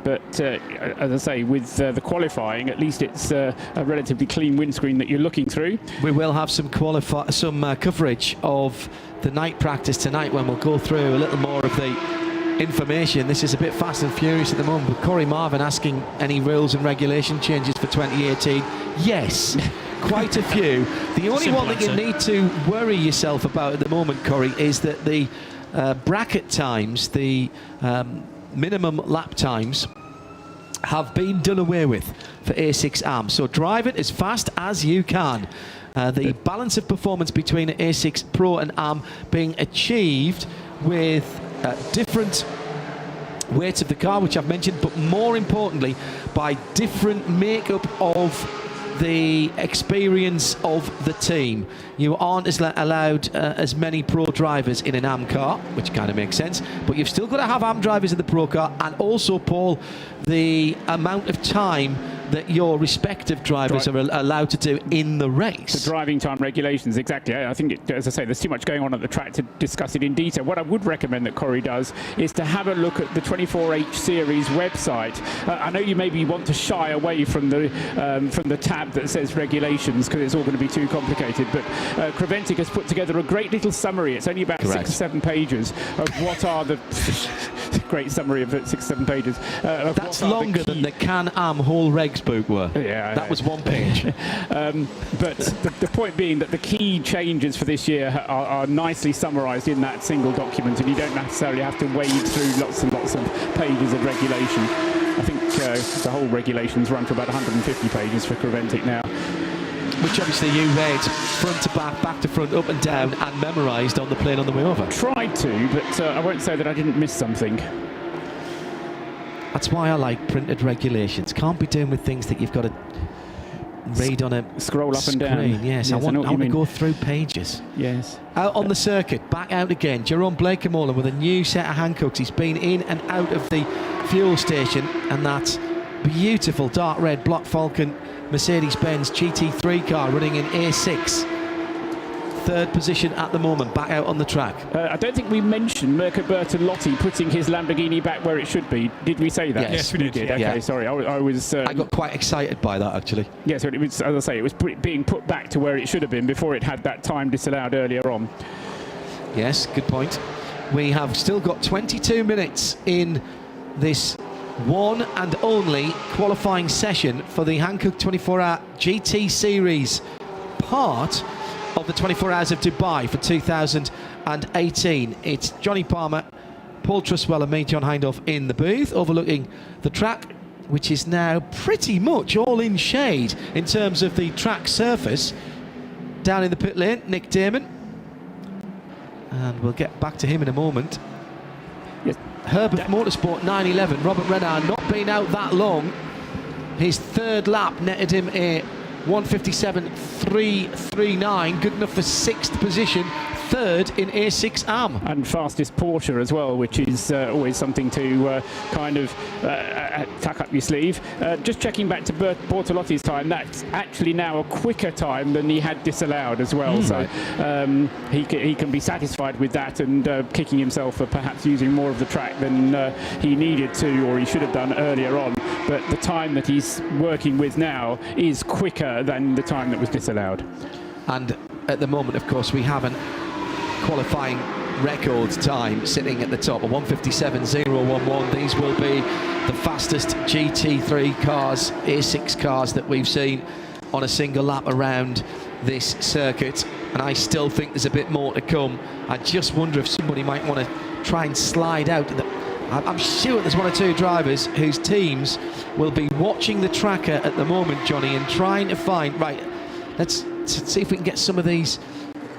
But as I say, with the qualifying, at least it's a relatively clean windscreen that you're looking through. We will have some coverage of the night practice tonight when we'll go through a little more of the information. This is a bit fast and furious at the moment, but Corey Marvin asking any rules and regulation changes for 2018. Yes, quite a few. The only one that you need to worry yourself about at the moment, Corey, is that the bracket times, the minimum lap times, have been done away with for A6 AM. So drive it as fast as you can. The balance of performance between A6 Pro and AM being achieved with different weights of the car, which I've mentioned, but more importantly, by different makeup of the experience of the team. You aren't allowed as many Pro drivers in an AM car, which kind of makes sense, but you've still got to have AM drivers in the Pro car, and also, Paul, the amount of time that your respective drivers are allowed to do in the race. The driving time regulations, exactly. I think, as I say, there's too much going on at the track to discuss it in detail. What I would recommend that Corey does is to have a look at the 24H series website. I know you maybe want to shy away from the tab that says regulations because it's all going to be too complicated, but Creventic has put together a great little summary. It's only about 6 or 7 pages of what are the great summary of 6 or 7 pages. That's longer than the Can-Am whole regs spook were. Yeah, that was one page. But the point being that the key changes for this year are nicely summarised in that single document, and you don't necessarily have to wade through lots and lots of pages of regulation. I think the whole regulations run for about 150 pages for Creventic now. Which obviously you read front to back to front, up and down, and memorised on the plane on the way over. Tried to, but I won't say that I didn't miss something. That's why I like printed regulations. Can't be doing with things that you've got to read on a scroll up and down. Yes, I want to go through pages. Yes. Out on the circuit, back out again. Jerome Blakemolen with a new set of Hankooks. He's been in and out of the fuel station, and that beautiful dark red Block Falcon Mercedes-Benz GT3 car running in A6. Third position at the moment, back out on the track. I don't think we mentioned Mirko Bertolotti putting his Lamborghini back where it should be. Did we say that? Yes, we did. Okay, yeah. Sorry, I was... I got quite excited by that, actually. Yes, it was, as I say, it was being put back to where it should have been before it had that time disallowed earlier on. Yes, good point. We have still got 22 minutes in this one and only qualifying session for the Hankook 24-hour GT Series, part of the 24 Hours of Dubai for 2018. It's Johnny Palmer, Paul Truswell and me, John Hindhaugh, in the booth overlooking the track, which is now pretty much all in shade in terms of the track surface. Down in the pit lane, Nick Damon, and we'll get back to him in a moment. Yes. Herbert Motorsport 911, Robert Renard, not been out that long. His third lap netted him a 1:57.339, good enough for 6th position, third in A6 AM. And fastest Porsche as well, which is always something to kind of tuck up your sleeve. Just checking back to Bortolotti's time, that's actually now a quicker time than he had disallowed as well. So he can be satisfied with that, and kicking himself for perhaps using more of the track than he needed to, or he should have done earlier on. But the time that he's working with now is quicker than the time that was disallowed. And at the moment, of course, we haven't qualifying record time sitting at the top, a 1:57.011. These will be the fastest GT3 cars, A6 cars that we've seen on a single lap around this circuit, and I still think there's a bit more to come. I just wonder if somebody might want to try and slide out. I'm sure there's one or two drivers whose teams will be watching the tracker at the moment, Johnny, and trying to find, right, let's see if we can get some of these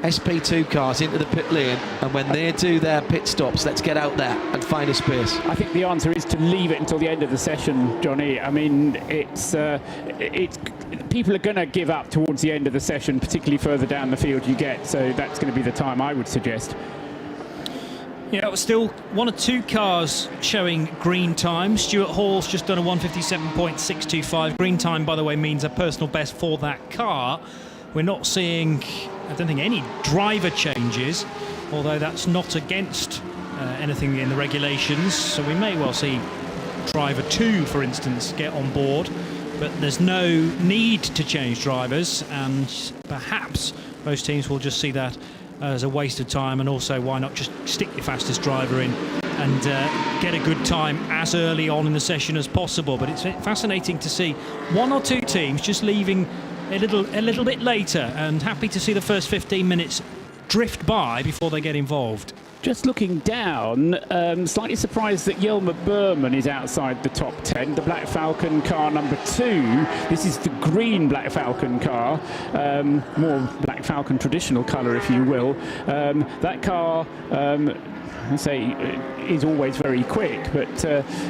SP2 cars into the pit lane, and when they do their pit stops, let's get out there and find a space. I think the answer is to leave it until the end of the session, Johnny. I mean, it's people are going to give up towards the end of the session, particularly further down the field you get, so that's going to be the time I would suggest. Yeah, it was still one or two cars showing green time. Stuart Hall's just done a 1:57.625. Green time, by the way, means a personal best for that car. We're not seeing, I don't think, any driver changes, although that's not against anything in the regulations. So we may well see driver 2, for instance, get on board. But there's no need to change drivers, and perhaps most teams will just see that as a waste of time, and also why not just stick your fastest driver in and get a good time as early on in the session as possible. But it's fascinating to see one or two teams just leaving a little bit later, and happy to see the first 15 minutes drift by before they get involved. Just looking down, slightly surprised that Jelmer Baumann is outside the top 10. The Black Falcon car number 2. This is the green Black Falcon car, more Black Falcon traditional colour, if you will. That car, I say, is always very quick, but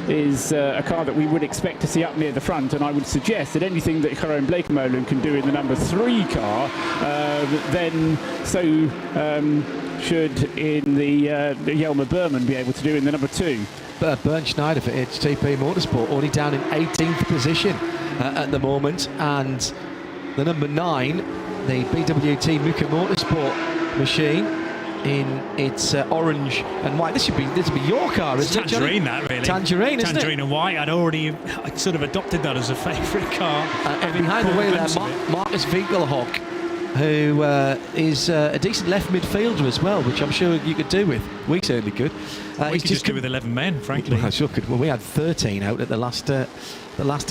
is a car that we would expect to see up near the front, and I would suggest that anything that Jerome Blakemolen can do in the number 3 car, then so should in the Jelmer Baumann be able to do in the number 2. Bernd Schneider for HTP Motorsport, only down in 18th position at the moment, and the number 9, the BWT Muka Motorsport machine, in its orange and white. This would be your car, isn't it, Tangerine, that really. Tangerine, isn't it? Tangerine and white. I'd sort of adopted that as a favourite car. And behind the wheel there, Marcus Winkelhock who is a decent left midfielder as well, which I'm sure you could do with. We certainly could. We could just do with 11 men, frankly. Well, sure could. Well, we had 13 out at the last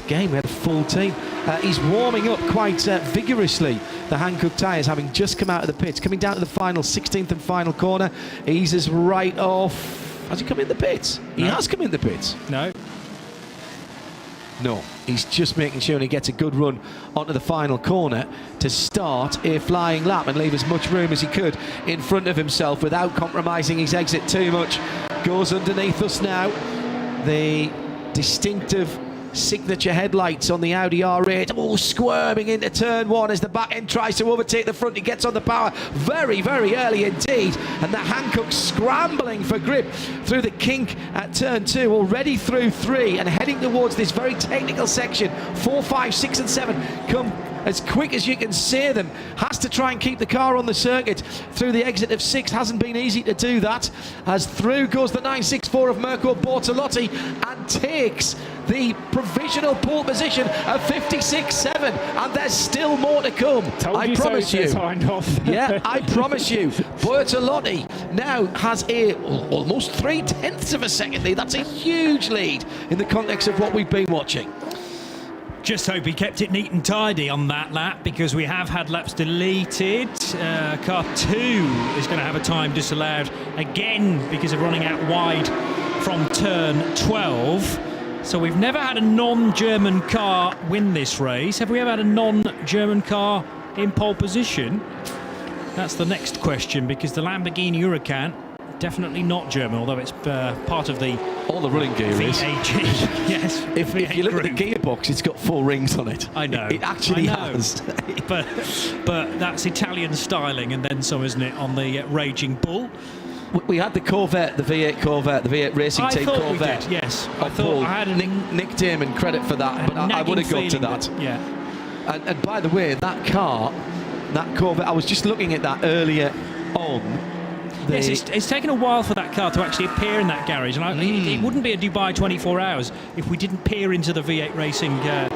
game. We had a full team. He's warming up quite vigorously. The Hankook tyres, having just come out of the pits, coming down to the final 16th and final corner. Eases right off. Has he come in the pits? No. He has come in the pits. No, he's just making sure he gets a good run onto the final corner to start a flying lap and leave as much room as he could in front of himself without compromising his exit too much. Goes underneath us now. The distinctive signature headlights on the Audi R8. Oh, squirming into turn one as the back end tries to overtake the front. He gets on the power very, very early indeed. And the Hankook scrambling for grip through the kink at turn two, already through three and heading towards this very technical section. 4, 5, 6 and 7 come as quick as you can see them. Has to try and keep the car on the circuit through the exit of 6. Hasn't been easy to do that, as through goes the 964 of Mirko Bortolotti and takes the provisional pole position of 56.7, and there's still more to come. I promise you. Yeah, I promise you. Bortolotti now has almost 3/10 of a second lead. That's a huge lead in the context of what we've been watching. Just hope he kept it neat and tidy on that lap, because we have had laps deleted. Car 2 is going to have a time disallowed again because of running out wide from turn 12. So we've never had a non-German car win this race. Have we ever had a non-German car in pole position? That's the next question, because the Lamborghini Huracan, definitely not German, although it's part of the... All the running gear is. Yes. If you look at the gearbox, it's got 4 rings on it. I know. It actually has. but that's Italian styling and then some, isn't it, on the Raging Bull? We had the Corvette, the V8 Corvette, the V8 Racing Team Corvette. We did, yes. I thought I had Nick Damon credit for that, but I would have gone to that. Yeah. And by the way, that car, that Corvette, I was just looking at that earlier on. Yes, it's taken a while for that car to actually appear in that garage, and it wouldn't be a Dubai 24 hours if we didn't peer into the V8 Racing garage.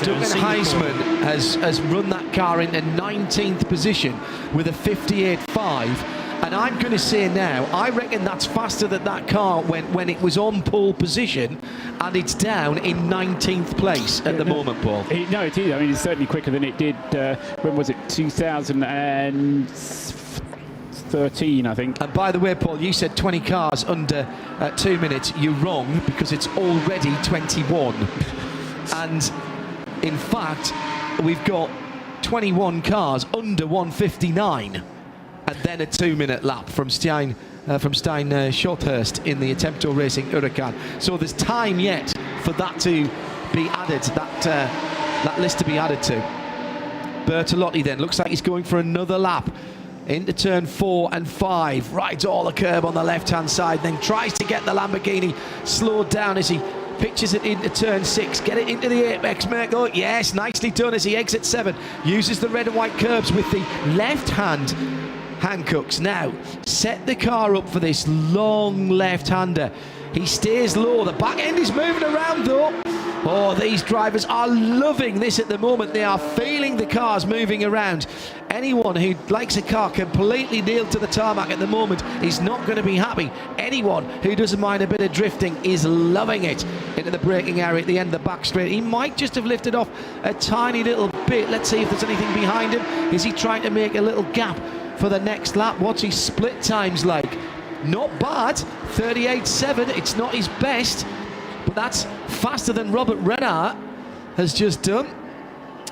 Duncan Heisman has run that car into 19th position with a 58.5. And I'm going to say now, I reckon that's faster than that car when it was on pole position, and it's down in 19th place at the moment, Paul. No, it is. I mean, it's certainly quicker than it did, when was it, 2013, I think. And by the way, Paul, you said 20 cars under 2 minutes. You're wrong, because it's already 21. And in fact, we've got 21 cars under 1:59. And then a 2-minute lap from Stein Shorthurst in the Attempto Racing Huracan. So there's time yet for that to be added, that list to be added to. Bertolotti then looks like he's going for another lap into turn 4 and 5. Rides all the curb on the left-hand side, then tries to get the Lamborghini slowed down as he pitches it into turn 6, get it into the apex. Mirko, yes, nicely done as he exits 7. Uses the red and white curbs with the left hand. Hankooks now set the car up for this long left-hander. He stays low. The back end is moving around though. Oh, these drivers are loving this at the moment. They are feeling the cars moving around. Anyone who likes a car completely nailed to the tarmac at the moment is not going to be happy. Anyone who doesn't mind a bit of drifting is loving it into the braking area at the end of the back straight. He might just have lifted off a tiny little bit. Let's see if there's anything behind him. Is he trying to make a little gap for the next lap? What's his split times like? Not bad, 38.7. It's not his best, but that's faster than Robert Renard has just done.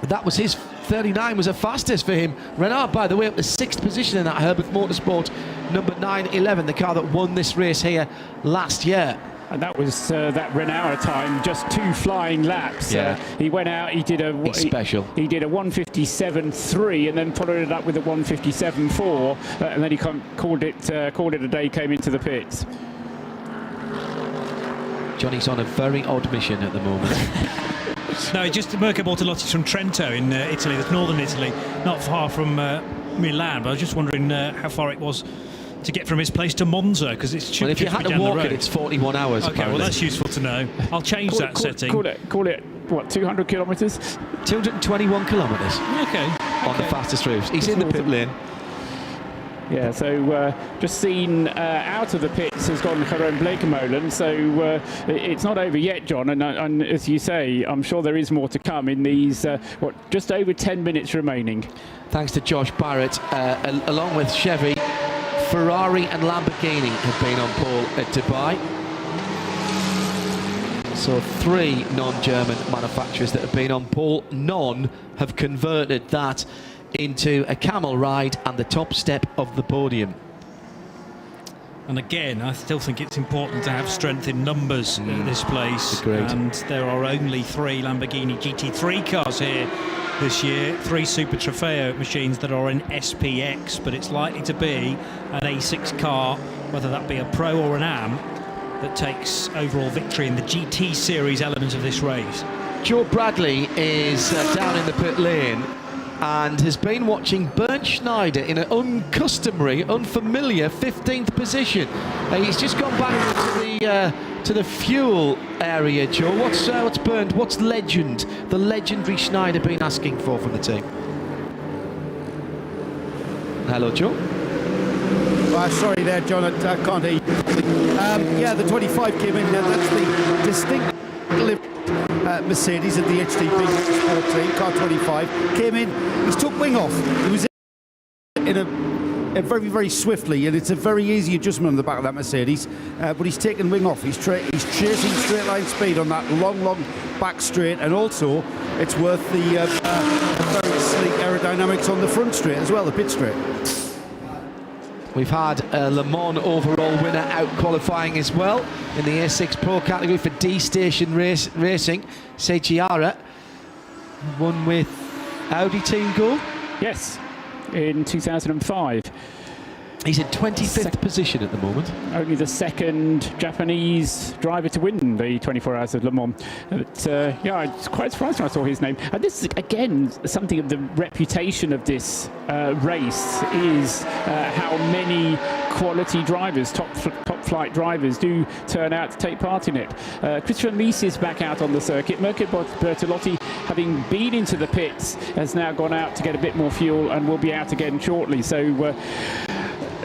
That was his 39 was the fastest for him. Renard, by the way, up to 6th position in that Herbert Motorsport number 911, the car that won this race here last year. And that was that Renard time, just 2 flying laps. Yeah. He went out, he did a 1:57.3, and then followed it up with a 1:57.4, and then he called it a day, came into the pits. Johnny's on a very odd mission at the moment. No, just Mirko Bortolotti from Trento in Italy, that's northern Italy, not far from Milan. But I was just wondering how far it was to get from his place to Monza, because it's well, if you had to walk it, it's 41 hours. Okay, apparently. Well, that's useful to know. I'll change that setting. Call it what, 200 kilometres? 221 kilometres. Okay. on the fastest roofs. He's in the pit lane. Yeah, so just seen out of the pits has gone Dominic Baumann, so it's not over yet, John, and as you say, I'm sure there is more to come in these, just over 10 minutes remaining. Thanks to Josh Barrett, along with Chevy, Ferrari and Lamborghini have been on pole at Dubai. So 3 non-German manufacturers that have been on pole, none have converted that into a camel ride and the top step of the podium. And again, I still think it's important to have strength in numbers at this place. Agreed. And there are only 3 Lamborghini GT3 cars here this year, 3 Super Trofeo machines that are in SPX, but it's likely to be an A6 car, whether that be a Pro or an AM, that takes overall victory in the GT Series element of this race. Joe Bradley is down in the pit lane and has been watching Bernd Schneider in an uncustomary, unfamiliar 15th position. He's just gone back to the fuel area, Joe. What's Bernd, what's the legendary Schneider been asking for from the team? Hello, Joe. Sorry there, John, I can't hear you. Yeah, the 25 came in, that's the distinct Mercedes of the HTP Sport team, car 25, came in, he's took wing off. He was in a very, very swiftly, and it's a very easy adjustment on the back of that Mercedes, but he's taken wing off. He's chasing straight line speed on that long back straight, and also it's worth the very sleek aerodynamics on the front straight as well, the pit straight. We've had a Le Mans overall winner out qualifying as well in the A6 Pro category for D-Station Racing. Sechiara won with Audi Team Go. Yes, in 2005. He's in 25th position at the moment. Only the second Japanese driver to win the 24 Hours of Le Mans. But, yeah, I was quite surprised when I saw his name. And this is, again, something of the reputation of this race is how many quality drivers, top flight drivers, do turn out to take part in it. Christopher Mies is back out on the circuit. Mirko Bertolotti, having been into the pits, has now gone out to get a bit more fuel and will be out again shortly. So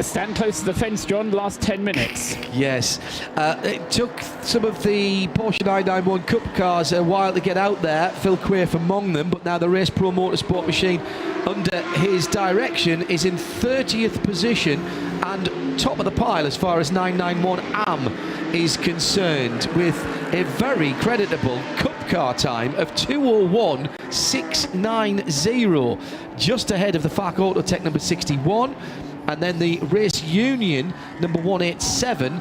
stand close to the fence, John, last 10 minutes. Yes. It took some of the Porsche 991 Cup cars a while to get out there, Phil Quaife among them, but now the Race Pro Motorsport machine under his direction is in 30th position and top of the pile as far as 991 AM is concerned, with a very creditable Cup car time of 2:01.690, just ahead of the FAC Autotech number 61. And then the Race Union number 187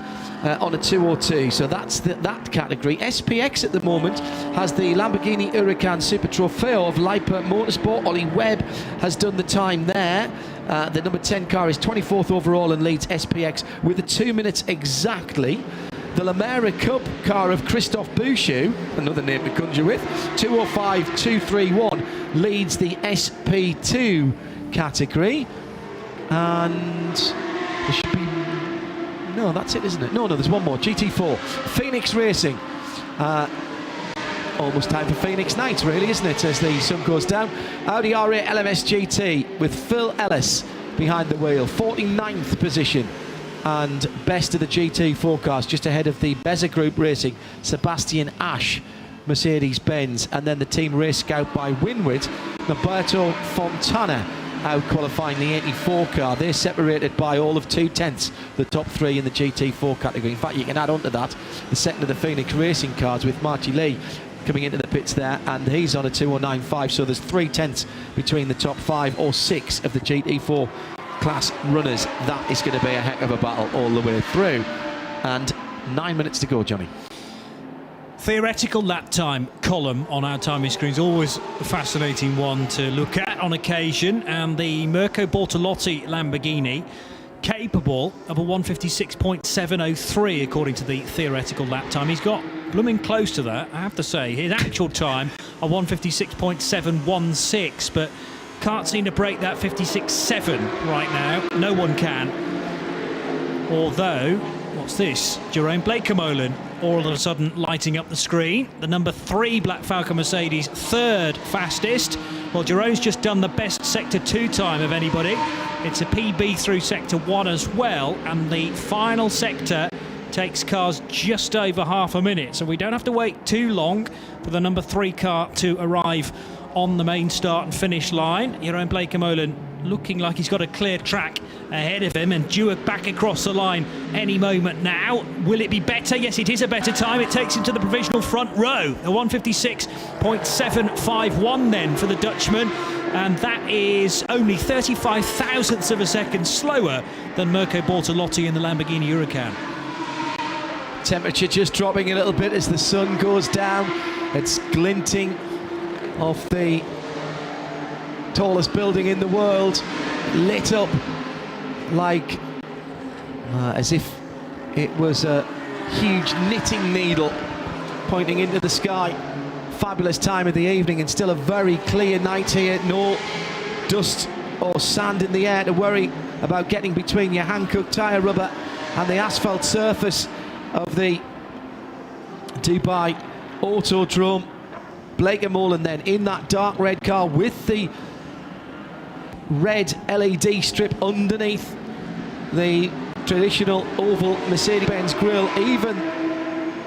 on a 2:02. So that's that category. SPX at the moment has the Lamborghini Huracan Super Trofeo of Leiper Motorsport. Ollie Webb has done the time there. The number 10 car is 24th overall and leads SPX with the 2 minutes exactly. The Lamera Cup car of Christophe Bouchou, another name to conjure with, 2:05.231, leads the SP2 category. And there should be... No, that's it, isn't it? No, there's one more. GT4. Phoenix Racing. Almost time for Phoenix night, really, isn't it, as the sun goes down. Audi R8 LMS GT with Phil Ellis behind the wheel. 49th position. And best of the GT4 cars, just ahead of the Beza Group Racing, Sebastian Ash, Mercedes-Benz. And then the Team Race Scout by Winwood, Roberto Fontana, out qualifying the 84 car. They're separated by all of 2/10, the top 3 in the GT4 category. In fact, you can add on to that the second of the Phoenix Racing cars with Marty Lee coming into the pits there, and he's on a 2:09.5, so there's 3/10 between the top 5 or 6 of the GT4 class runners. That is going to be a heck of a battle all the way through. And 9 minutes to go, Johnny. Theoretical lap time column on our timing screens, always a fascinating one to look at on occasion, and the Mirko Bortolotti Lamborghini capable of a 1:56.703 according to the theoretical lap time. He's got blooming close to that, I have to say. His actual time a 1:56.716, but can't seem to break that 56.7 right now. No one can. Although, what's this? Jerome Baumann all of a sudden lighting up the screen. The number 3 Black Falcon Mercedes, third fastest, Well, Jerome's just done the best Sector 2 time of anybody. It's a PB through Sector 1 as well, and the final sector takes cars just over half a minute, so we don't have to wait too long for the number 3 car to arrive on the main start and finish line. Jeroen Bleekemolen looking like he's got a clear track ahead of him, and Dewar back across the line any moment now. Will it be better? Yes, it is a better time. It takes him to the provisional front row. A 156.751 then for the Dutchman, and that is only 35 thousandths of a second slower than Mirko Bortolotti in the Lamborghini Huracan. Temperature just dropping a little bit as the sun goes down. It's glinting off the tallest building in the world, lit up like as if it was a huge knitting needle pointing into the sky. Fabulous time of the evening, and still a very clear night here. No dust or sand in the air to worry about getting between your Hankook tyre rubber and the asphalt surface of the Dubai Autodrome. Bleekemolen then in that dark red car with the red LED strip underneath the traditional oval Mercedes-Benz grille. Even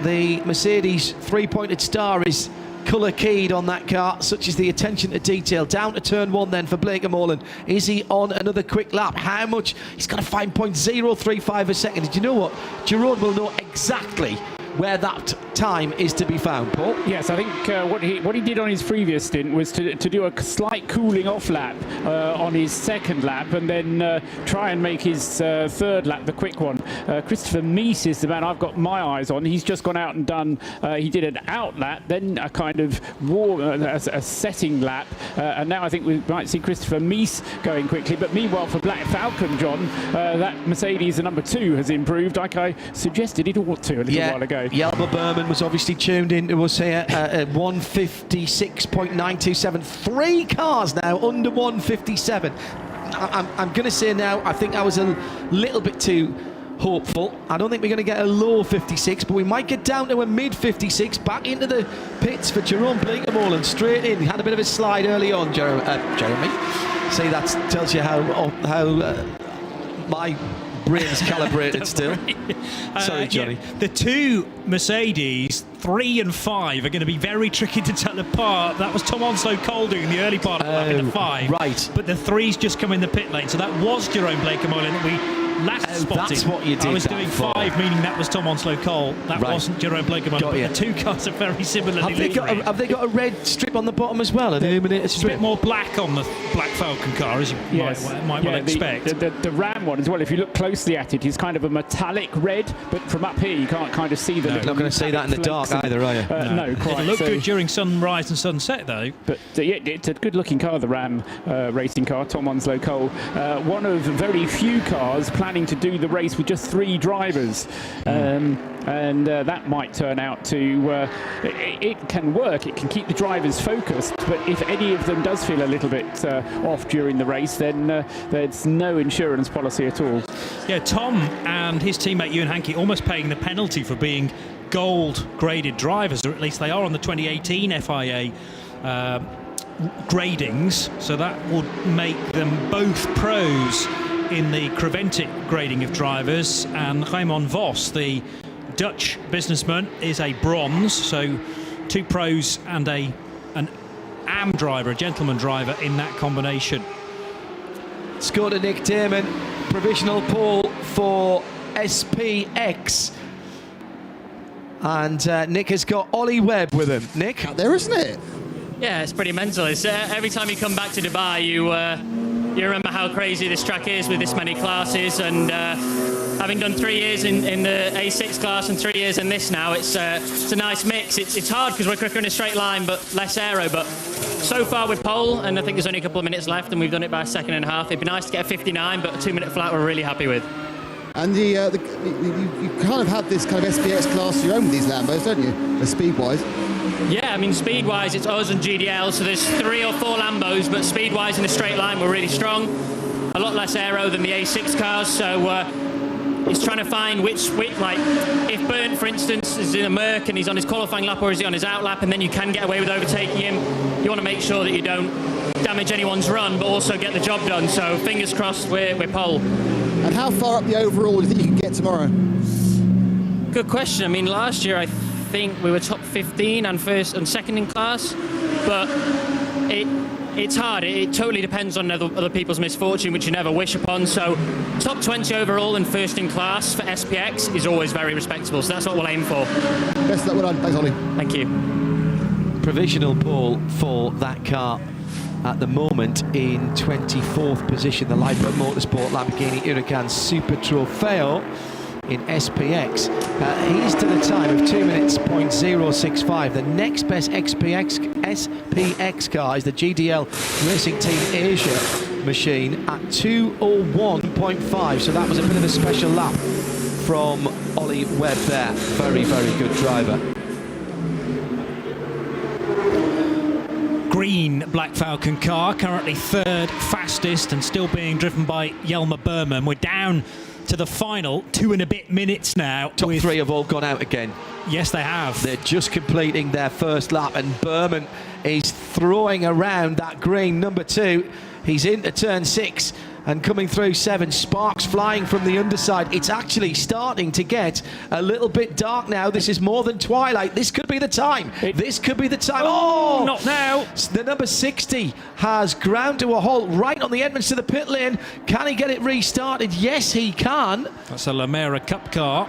the Mercedes three-pointed star is colour keyed on that car, such is the attention to detail. Down to turn 1 then for Bleekemolen. Is he on another quick lap? How much? He's got a 5.035 a second. Do you know what? Jeroen will know exactly where that time is to be found, Paul. Yes, I think what he did on his previous stint was to do a slight cooling off lap on his second lap, and then try and make his third lap the quick one. Christopher Mies is the man I've got my eyes on. He's just gone out and done, he did an out lap, then a kind of warm, a setting lap, and now I think we might see Christopher Mies going quickly. But meanwhile for Black Falcon, John, that Mercedes, the number 2, has improved like I suggested it ought to a little while ago. Jelmer Baumann was obviously tuned in to us here at 156.927. 3 cars now under 157. I'm going to say now, I think I was a little bit too hopeful. I don't think we're going to get a low 56, but we might get down to a mid 56. Back into the pits for Jeroen Bleekemolen, straight in. He had a bit of a slide early on, Jeremy. See, that tells you how my brain's calibrated still. Sorry, Johnny. Yeah, the 2 Mercedes, 3 and 5, are going to be very tricky to tell apart. That was Tom Onslow Cole doing the early part of the lap in the 5. Right. But the 3's just come in the pit lane. So that was Jeroen Bleekemolen that we last spotted. That's what you did. I was doing 5, meaning that was Tom Onslow Cole. That wasn't Jeroen Bleekemolen. But the 2 cars are very similarly have they got a red strip on the bottom as well? An illuminated strip? It's a bit more black on the Black Falcon car, as you might well expect. The Ram one as well, if you look closely at it, is kind of a metallic red, but from up here you can't kind of see the You're not going to see that in the dark either, are you? No, quite. It'll look good during sunrise and sunset, though. But it's a good-looking car, the Ram racing car, Tom Onslow Cole. One of very few cars planning to do the race with just 3 drivers. And that might turn out to it can work. It can keep the drivers focused, but if any of them does feel a little bit off during the race, then there's no insurance policy at all. Yeah, Tom and his teammate Ewan Hankey almost paying the penalty for being gold graded drivers, or at least they are on the 2018 FIA gradings, so that would make them both pros in the Creventic grading of drivers. And Raymond Vos, the Dutch businessman, is a bronze, so 2 pros and an AM driver, a gentleman driver in that combination. Let's go to Nick Damon, provisional pole for SPX. And Nick has got Ollie Webb with him. Nick? Out there, isn't it? Yeah, it's pretty mental. It's, every time you come back to Dubai, you remember how crazy this track is with this many classes, and having done 3 years in the A6 class and 3 years in this now, it's a nice mix. It's hard because we're quicker in a straight line but less aero, but so far with pole, and I think there's only a couple of minutes left and we've done it by a second and a half. It'd be nice to get a 59, but a 2-minute flat we're really happy with. And you kind of have this kind of SPX class of your own with these Lambos, don't you, speed-wise? Yeah, I mean, speed-wise, it's us and GDL, so there's 3 or 4 Lambos, but speed-wise in a straight line, we're really strong. A lot less aero than the A6 cars, so it's trying to find which, like, if Bernd, for instance, is in a Merc and he's on his qualifying lap, or is he on his out lap, and then you can get away with overtaking him, you want to make sure that you don't damage anyone's run, but also get the job done. So fingers crossed we're pole. And how far up the overall do you think you can get tomorrow? Good question. I mean, last year I think we were top 15 and first and second in class, but it's hard. It totally depends on other people's misfortune, which you never wish upon. So top 20 overall and first in class for SPX is always very respectable. So that's what we'll aim for. Best of luck. Well done. Thanks, Ollie. Thank you. Provisional pole for that car at the moment in 24th position, the Lightfoot Motorsport Lamborghini Huracan Super Trofeo in SPX. He's to the time of 2 minutes .065. The next best SPX car is the GDL Racing Team Asia machine at 2:01.5. So that was a bit of a special lap from Ollie Webb there. Very, very good driver. Green Black Falcon car, currently third fastest and still being driven by Jelmer Berman. We're down to the final 2 and a bit minutes now. Top three have all gone out again. Yes, they have. They're just completing their first lap, and Berman is throwing around that green number 2. He's into turn 6 and coming through 7. Sparks flying from the underside. It's actually starting to get a little bit dark now. This is more than twilight. This could be the time. This could be the time. Oh, not now. The number 60 has ground to a halt right on the entrance to the pit lane. Can he get it restarted? Yes, he can. That's a Lamera Cup car.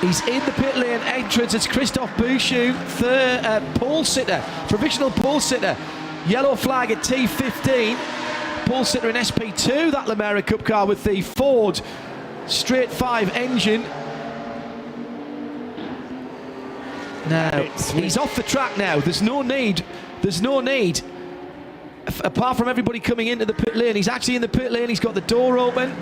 He's in the pit lane entrance. It's Christophe Bouchou, pole sitter, provisional pole sitter. Yellow flag at T15. Pole sitter in SP2, that Lamera Cup car with the Ford straight 5 engine. Now, he's off the track now. There's no need. Apart from everybody coming into the pit lane. He's actually in the pit lane. He's got the door open.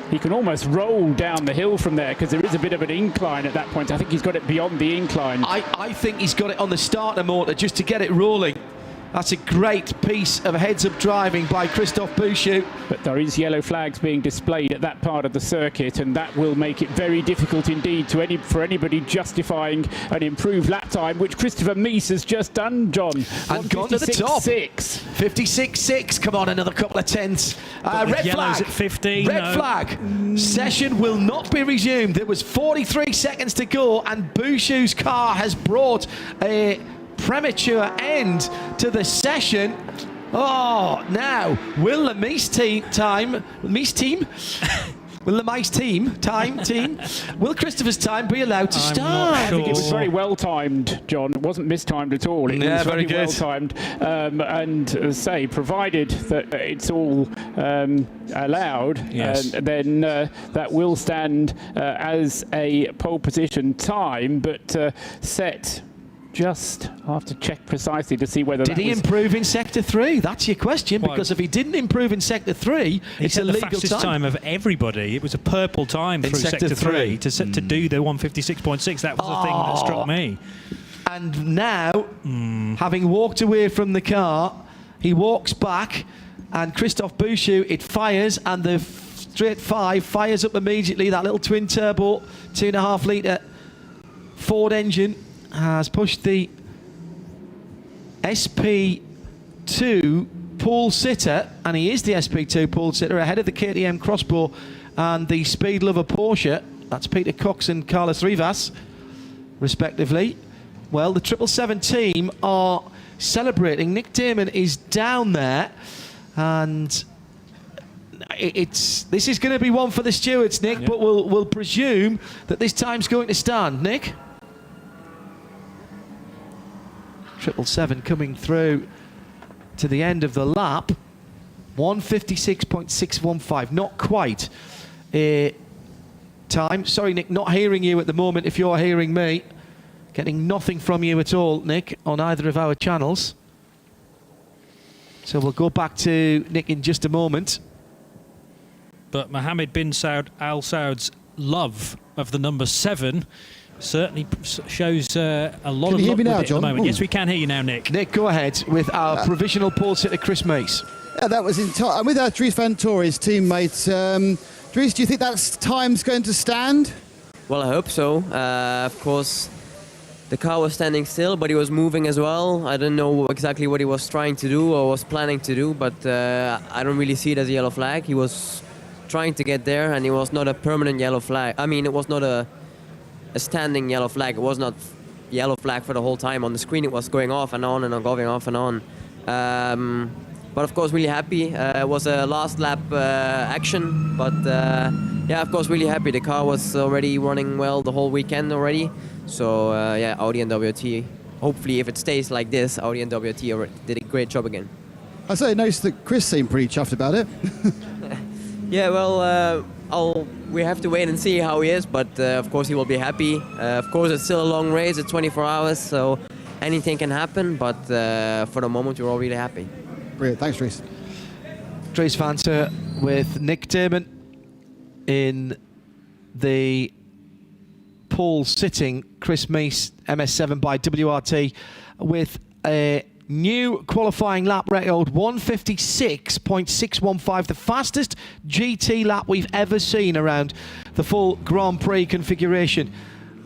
He can almost roll down the hill from there because there is a bit of an incline at that point. I think he's got it beyond the incline. I think he's got it on the starter motor just to get it rolling. That's a great piece of heads-up driving by Christophe Bouchou. But there is yellow flags being displayed at that part of the circuit, and that will make it very difficult indeed for anybody justifying an improved lap time, which Christopher Meese has just done, John. And gone to the top. 56.6. Come on, another couple of tenths. Red flag. At 15. Red flag. Session will not be resumed. There was 43 seconds to go, and Bouchou's car has brought a premature end to the session. Oh, now will the Meese team will Christopher's time be allowed to start? I think it was very well timed, John. It wasn't mistimed at all. It was very well timed, and say, provided that it's all allowed, then that will stand as a pole position time, but set. Just have to check precisely to see whether did he improve in sector 3? That's your question, because if he didn't improve in sector 3, it's a legal the fastest time of everybody. It was a purple time through sector 3 to do the 156.6. That was the thing that struck me. And now, having walked away from the car, he walks back, and Christophe Bouchou, it fires, and the straight 5 fires up immediately. That little twin turbo 2.5 litre Ford engine has pushed the SP2 pole sitter, and he is the SP2 pole sitter ahead of the KTM Crossbow and the Speed Lover Porsche. That's Peter Cox and Carlos Rivas, respectively. Well, the 777 team are celebrating. Nick Damon is down there, and this is going to be one for the stewards, Nick, but we'll presume that this time's going to stand. Nick? 777 coming through to the end of the lap. 156.615, not quite a time. Sorry, Nick, not hearing you at the moment. If you're hearing me, getting nothing from you at all, Nick, on either of our channels. So we'll go back to Nick in just a moment. But Mohammed bin Saud Al Saud's love of the number 7 certainly shows a lot of luck with it at the moment. Yes, we can hear you now, Nick. Nick, go ahead with our provisional pole sitter, Chris Meese. Yeah, that was and with our Dries Van Toren's teammates. Dries, do you think that time's going to stand? Well, I hope so. Of course, the car was standing still, but he was moving as well. I don't know exactly what he was trying to do or was planning to do, but I don't really see it as a yellow flag. He was trying to get there, and it was not a permanent yellow flag. I mean, it was not a standing yellow flag. It was not yellow flag for the whole time. On the screen, it was going off and on and on, going off and on. But of course, really happy. It was a last lap action, but yeah, of course, really happy. The car was already running well the whole weekend already. So yeah, Audi and WT. Hopefully, if it stays like this, Audi and WT did a great job again. I say, I noticed that Chris seemed pretty chuffed about it. Yeah, well, we have to wait and see how he is, but of course he will be happy. Of course, it's still a long race, it's 24 hours, so anything can happen, but for the moment, we're all really happy. Brilliant, thanks, Dries. Dries Venter with Nick Damon in the pole sitting. Chris Meese, MS7 by WRT, with a new qualifying lap record, 156.615, the fastest GT lap we've ever seen around the full Grand Prix configuration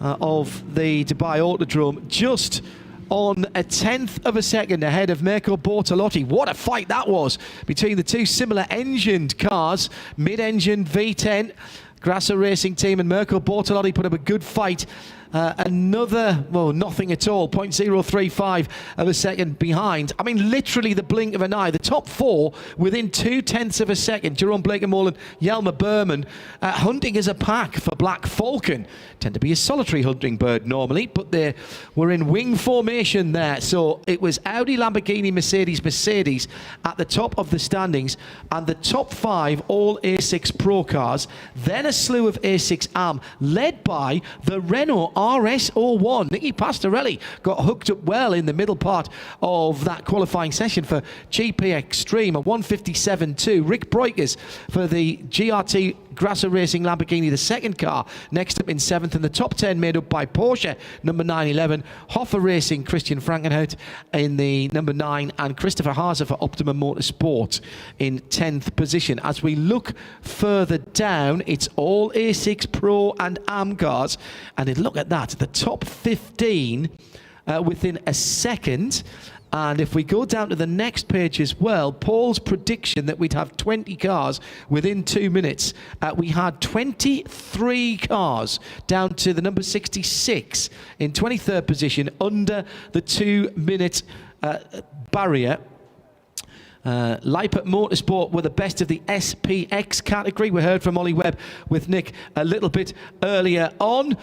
of the Dubai Autodrome, just on a tenth of a second ahead of Mirko Bortolotti. What a fight that was between the two similar engined cars, mid-engine V10, Grasser Racing Team, and Mirko Bortolotti put up a good fight. Nothing at all, 0.035 of a second behind. I mean, literally the blink of an eye. The top four within 0.2 of a second. Jerome Blakenmolen, Jelmer Berman, hunting as a pack for Black Falcon. Tend to be a solitary hunting bird normally, but they were in wing formation there. So it was Audi, Lamborghini, Mercedes at the top of the standings, and the top five all A6 Pro cars. Then a slew of A6 AM, led by the Renault RS01. Nicky Pastorelli got hooked up well in the middle part of that qualifying session for GP Extreme, a 157.2. Rick Breukers for the GRT Grasser Racing Lamborghini, the second car, next up in seventh, and the top 10 made up by Porsche, number 911, Hoffer Racing, Christian Frankenhout in the number 9, and Christopher Haase for Optimum Motorsport in 10th position. As we look further down, it's all A6 Pro and AM cars, and look at that, the top 15 within a second. And if we go down to the next page as well, Paul's prediction that we'd have 20 cars within 2 minutes. We had 23 cars down to the number 66 in 23rd position, under the 2-minute barrier. Leipert Motorsport were the best of the SPX category. We heard from Ollie Webb with Nick a little bit earlier on.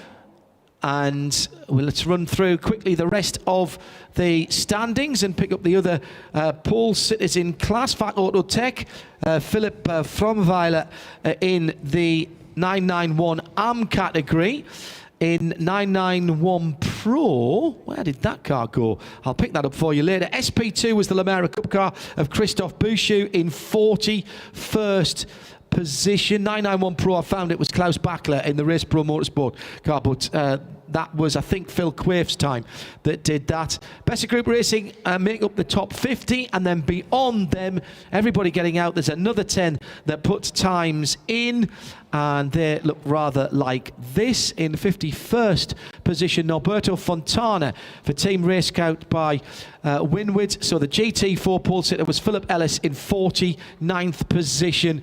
And let's run through quickly the rest of the standings and pick up the other pole sitters in class. Fat Auto Tech, Philip Fromweiler in the 991 AM category. In 991 Pro, where did that car go? I'll pick that up for you later. SP2 was the Lamera Cup car of Christophe Bouchou in 41st position. 991 Pro, I found it was Klaus Bachler in the Race Pro Motorsport car, but that was, I think, Phil Quaiffe's time that did that. Besser Group Racing make up the top 50, and then beyond them, everybody getting out. There's another 10 that put times in, and they look rather like this. In 51st position, Norberto Fontana for Team Race Scout by Winwood. So the GT4 pole sitter was Philip Ellis in 49th position.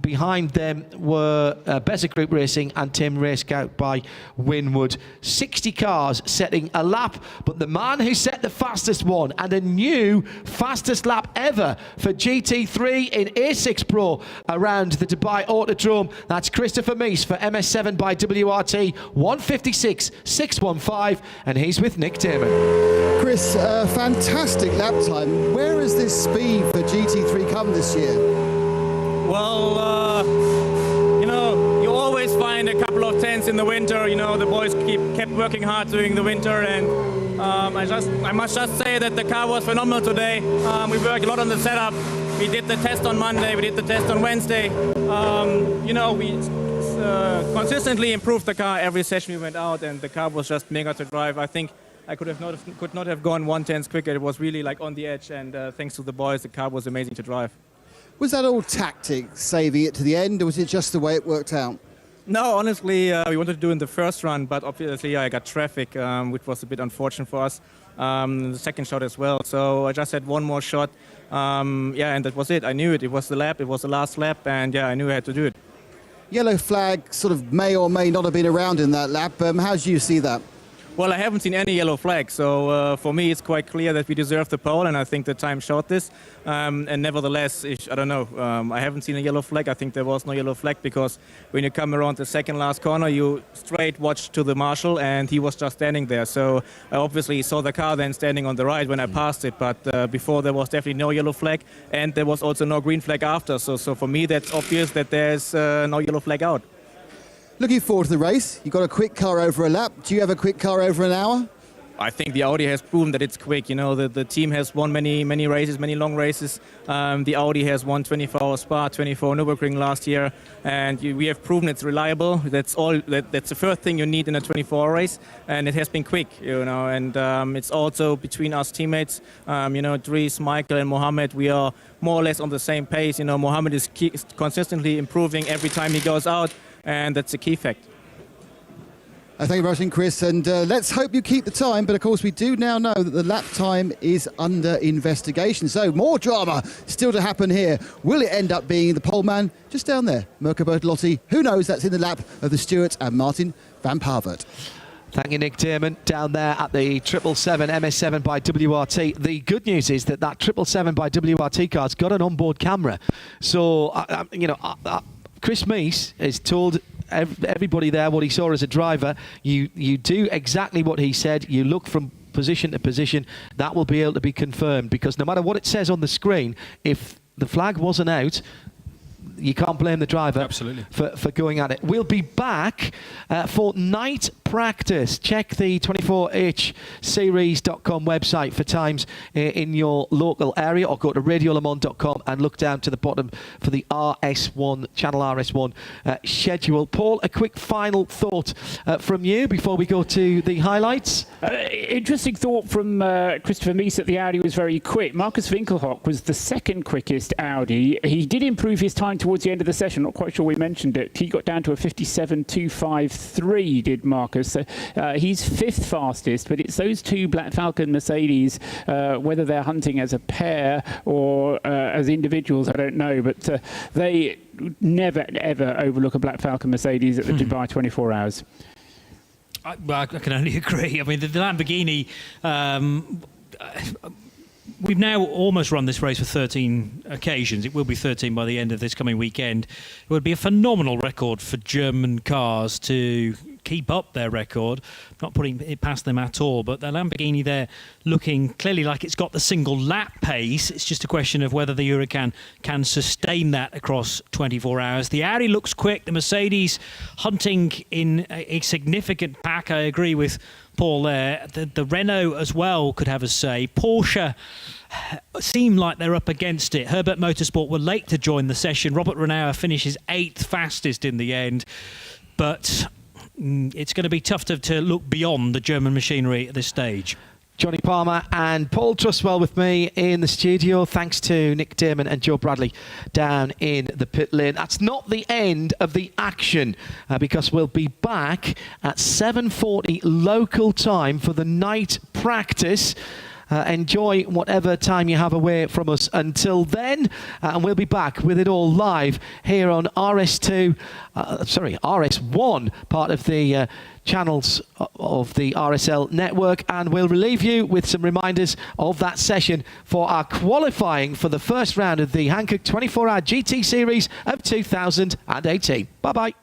Behind them were Besser Group Racing and Team Race Scout by Winwood. 60 cars setting a lap, but the man who set the fastest one, and a new fastest lap ever for GT3 in A6 Pro around the Dubai Autodrome, that's Christopher Meese for MS7 by WRT, 156.615, and he's with Nick Damon. Chris, fantastic lap time. Where has this speed for GT3 come this year? Well, you always find a couple of tenths in the winter. The boys kept working hard during the winter, and I must just say that the car was phenomenal today. We worked a lot on the setup. We did the test on Monday. We did the test on Wednesday. We consistently improved the car every session we went out, and the car was just mega to drive. I think I could not have gone 1/10 quicker. It was really like on the edge, and thanks to the boys, the car was amazing to drive. Was that all tactic, saving it to the end, or was it just the way it worked out? No, honestly, we wanted to do in the first run, but obviously I got traffic, which was a bit unfortunate for us. The second shot as well. So I just had one more shot. And that was it. I knew it. It was the lap. It was the last lap, and I knew I had to do it. Yellow flag sort of may or may not have been around in that lap. How do you see that? Well, I haven't seen any yellow flag, so for me it's quite clear that we deserve the pole, and I think the time showed this. And nevertheless, I don't know, I haven't seen a yellow flag. I think there was no yellow flag because when you come around the second last corner, you straight watch to the marshal, and he was just standing there. So I obviously saw the car then standing on the right when I passed it, but before there was definitely no yellow flag, and there was also no green flag after. So for me, that's obvious that there's no yellow flag out. Looking forward to the race. You've got a quick car over a lap. Do you have a quick car over an hour? I think the Audi has proven that it's quick. You know, the team has won many races, many long races. The Audi has won 24 Spa, 24 Nürburgring last year, and we have proven it's reliable. That's all. That's the first thing you need in a 24 race, and it has been quick. You know, and it's also between us teammates. Dries, Michael, and Mohammed. We are more or less on the same pace. You know, Mohammed is consistently improving every time he goes out, and that's a key fact. Thank you very much, Chris, and let's hope you keep the time, but of course we do now know that the lap time is under investigation, so more drama still to happen here. Will it end up being the pole man just down there, Mirko Bertolotti? Who knows? That's in the lap of the Stewart and Martin van Pavert. Thank you, Nick Dearman, down there at the 777 MS7 by WRT. The good news is that 777 by WRT car's got an onboard camera, so Chris Meese has told everybody there what he saw as a driver. You do exactly what he said. You look from position to position. That will be able to be confirmed, because no matter what it says on the screen, if the flag wasn't out, you can't blame the driver for going at it. We'll be back for night practice. Check the 24H series.com website for times in your local area, or go to radiolemans.com and look down to the bottom for the RS1, Channel RS1 schedule. Paul, a quick final thought from you before we go to the highlights? Interesting thought from Christopher Meese that the Audi was very quick. Marcus Winkelhock was the second quickest Audi. He did improve his time towards the end of the session. Not quite sure we mentioned it. He got down to a 57.253, did Marcus. So, he's fifth fastest, but it's those two Black Falcon Mercedes, whether they're hunting as a pair or as individuals, I don't know, but they never, ever overlook a Black Falcon Mercedes at the Dubai 24 Hours. I can only agree. I mean, the Lamborghini... we've now almost run this race for 13 occasions. It will be 13 by the end of this coming weekend. It would be a phenomenal record for German cars to keep up their record. Not putting it past them at all, but the Lamborghini there looking clearly like it's got the single lap pace. It's just a question of whether the Huracan can sustain that across 24 hours. The Audi looks quick. The Mercedes hunting in a significant pack. I agree with Paul there. The Renault as well could have a say. Porsche seem like they're up against it. Herbert Motorsport were late to join the session. Robert Renauer finishes 8th fastest in the end, but it's going to be tough to look beyond the German machinery at this stage. Johnny Palmer and Paul Trustwell with me in the studio. Thanks to Nick Dearman and Joe Bradley down in the pit lane. That's not the end of the action, because we'll be back at 7:40 local time for the night practice. Enjoy whatever time you have away from us until then, and we'll be back with it all live here on RS1, part of the channels of the RSL network, and we'll relieve you with some reminders of that session for our qualifying for the first round of the Hankook 24-hour GT Series of 2018. Bye-bye.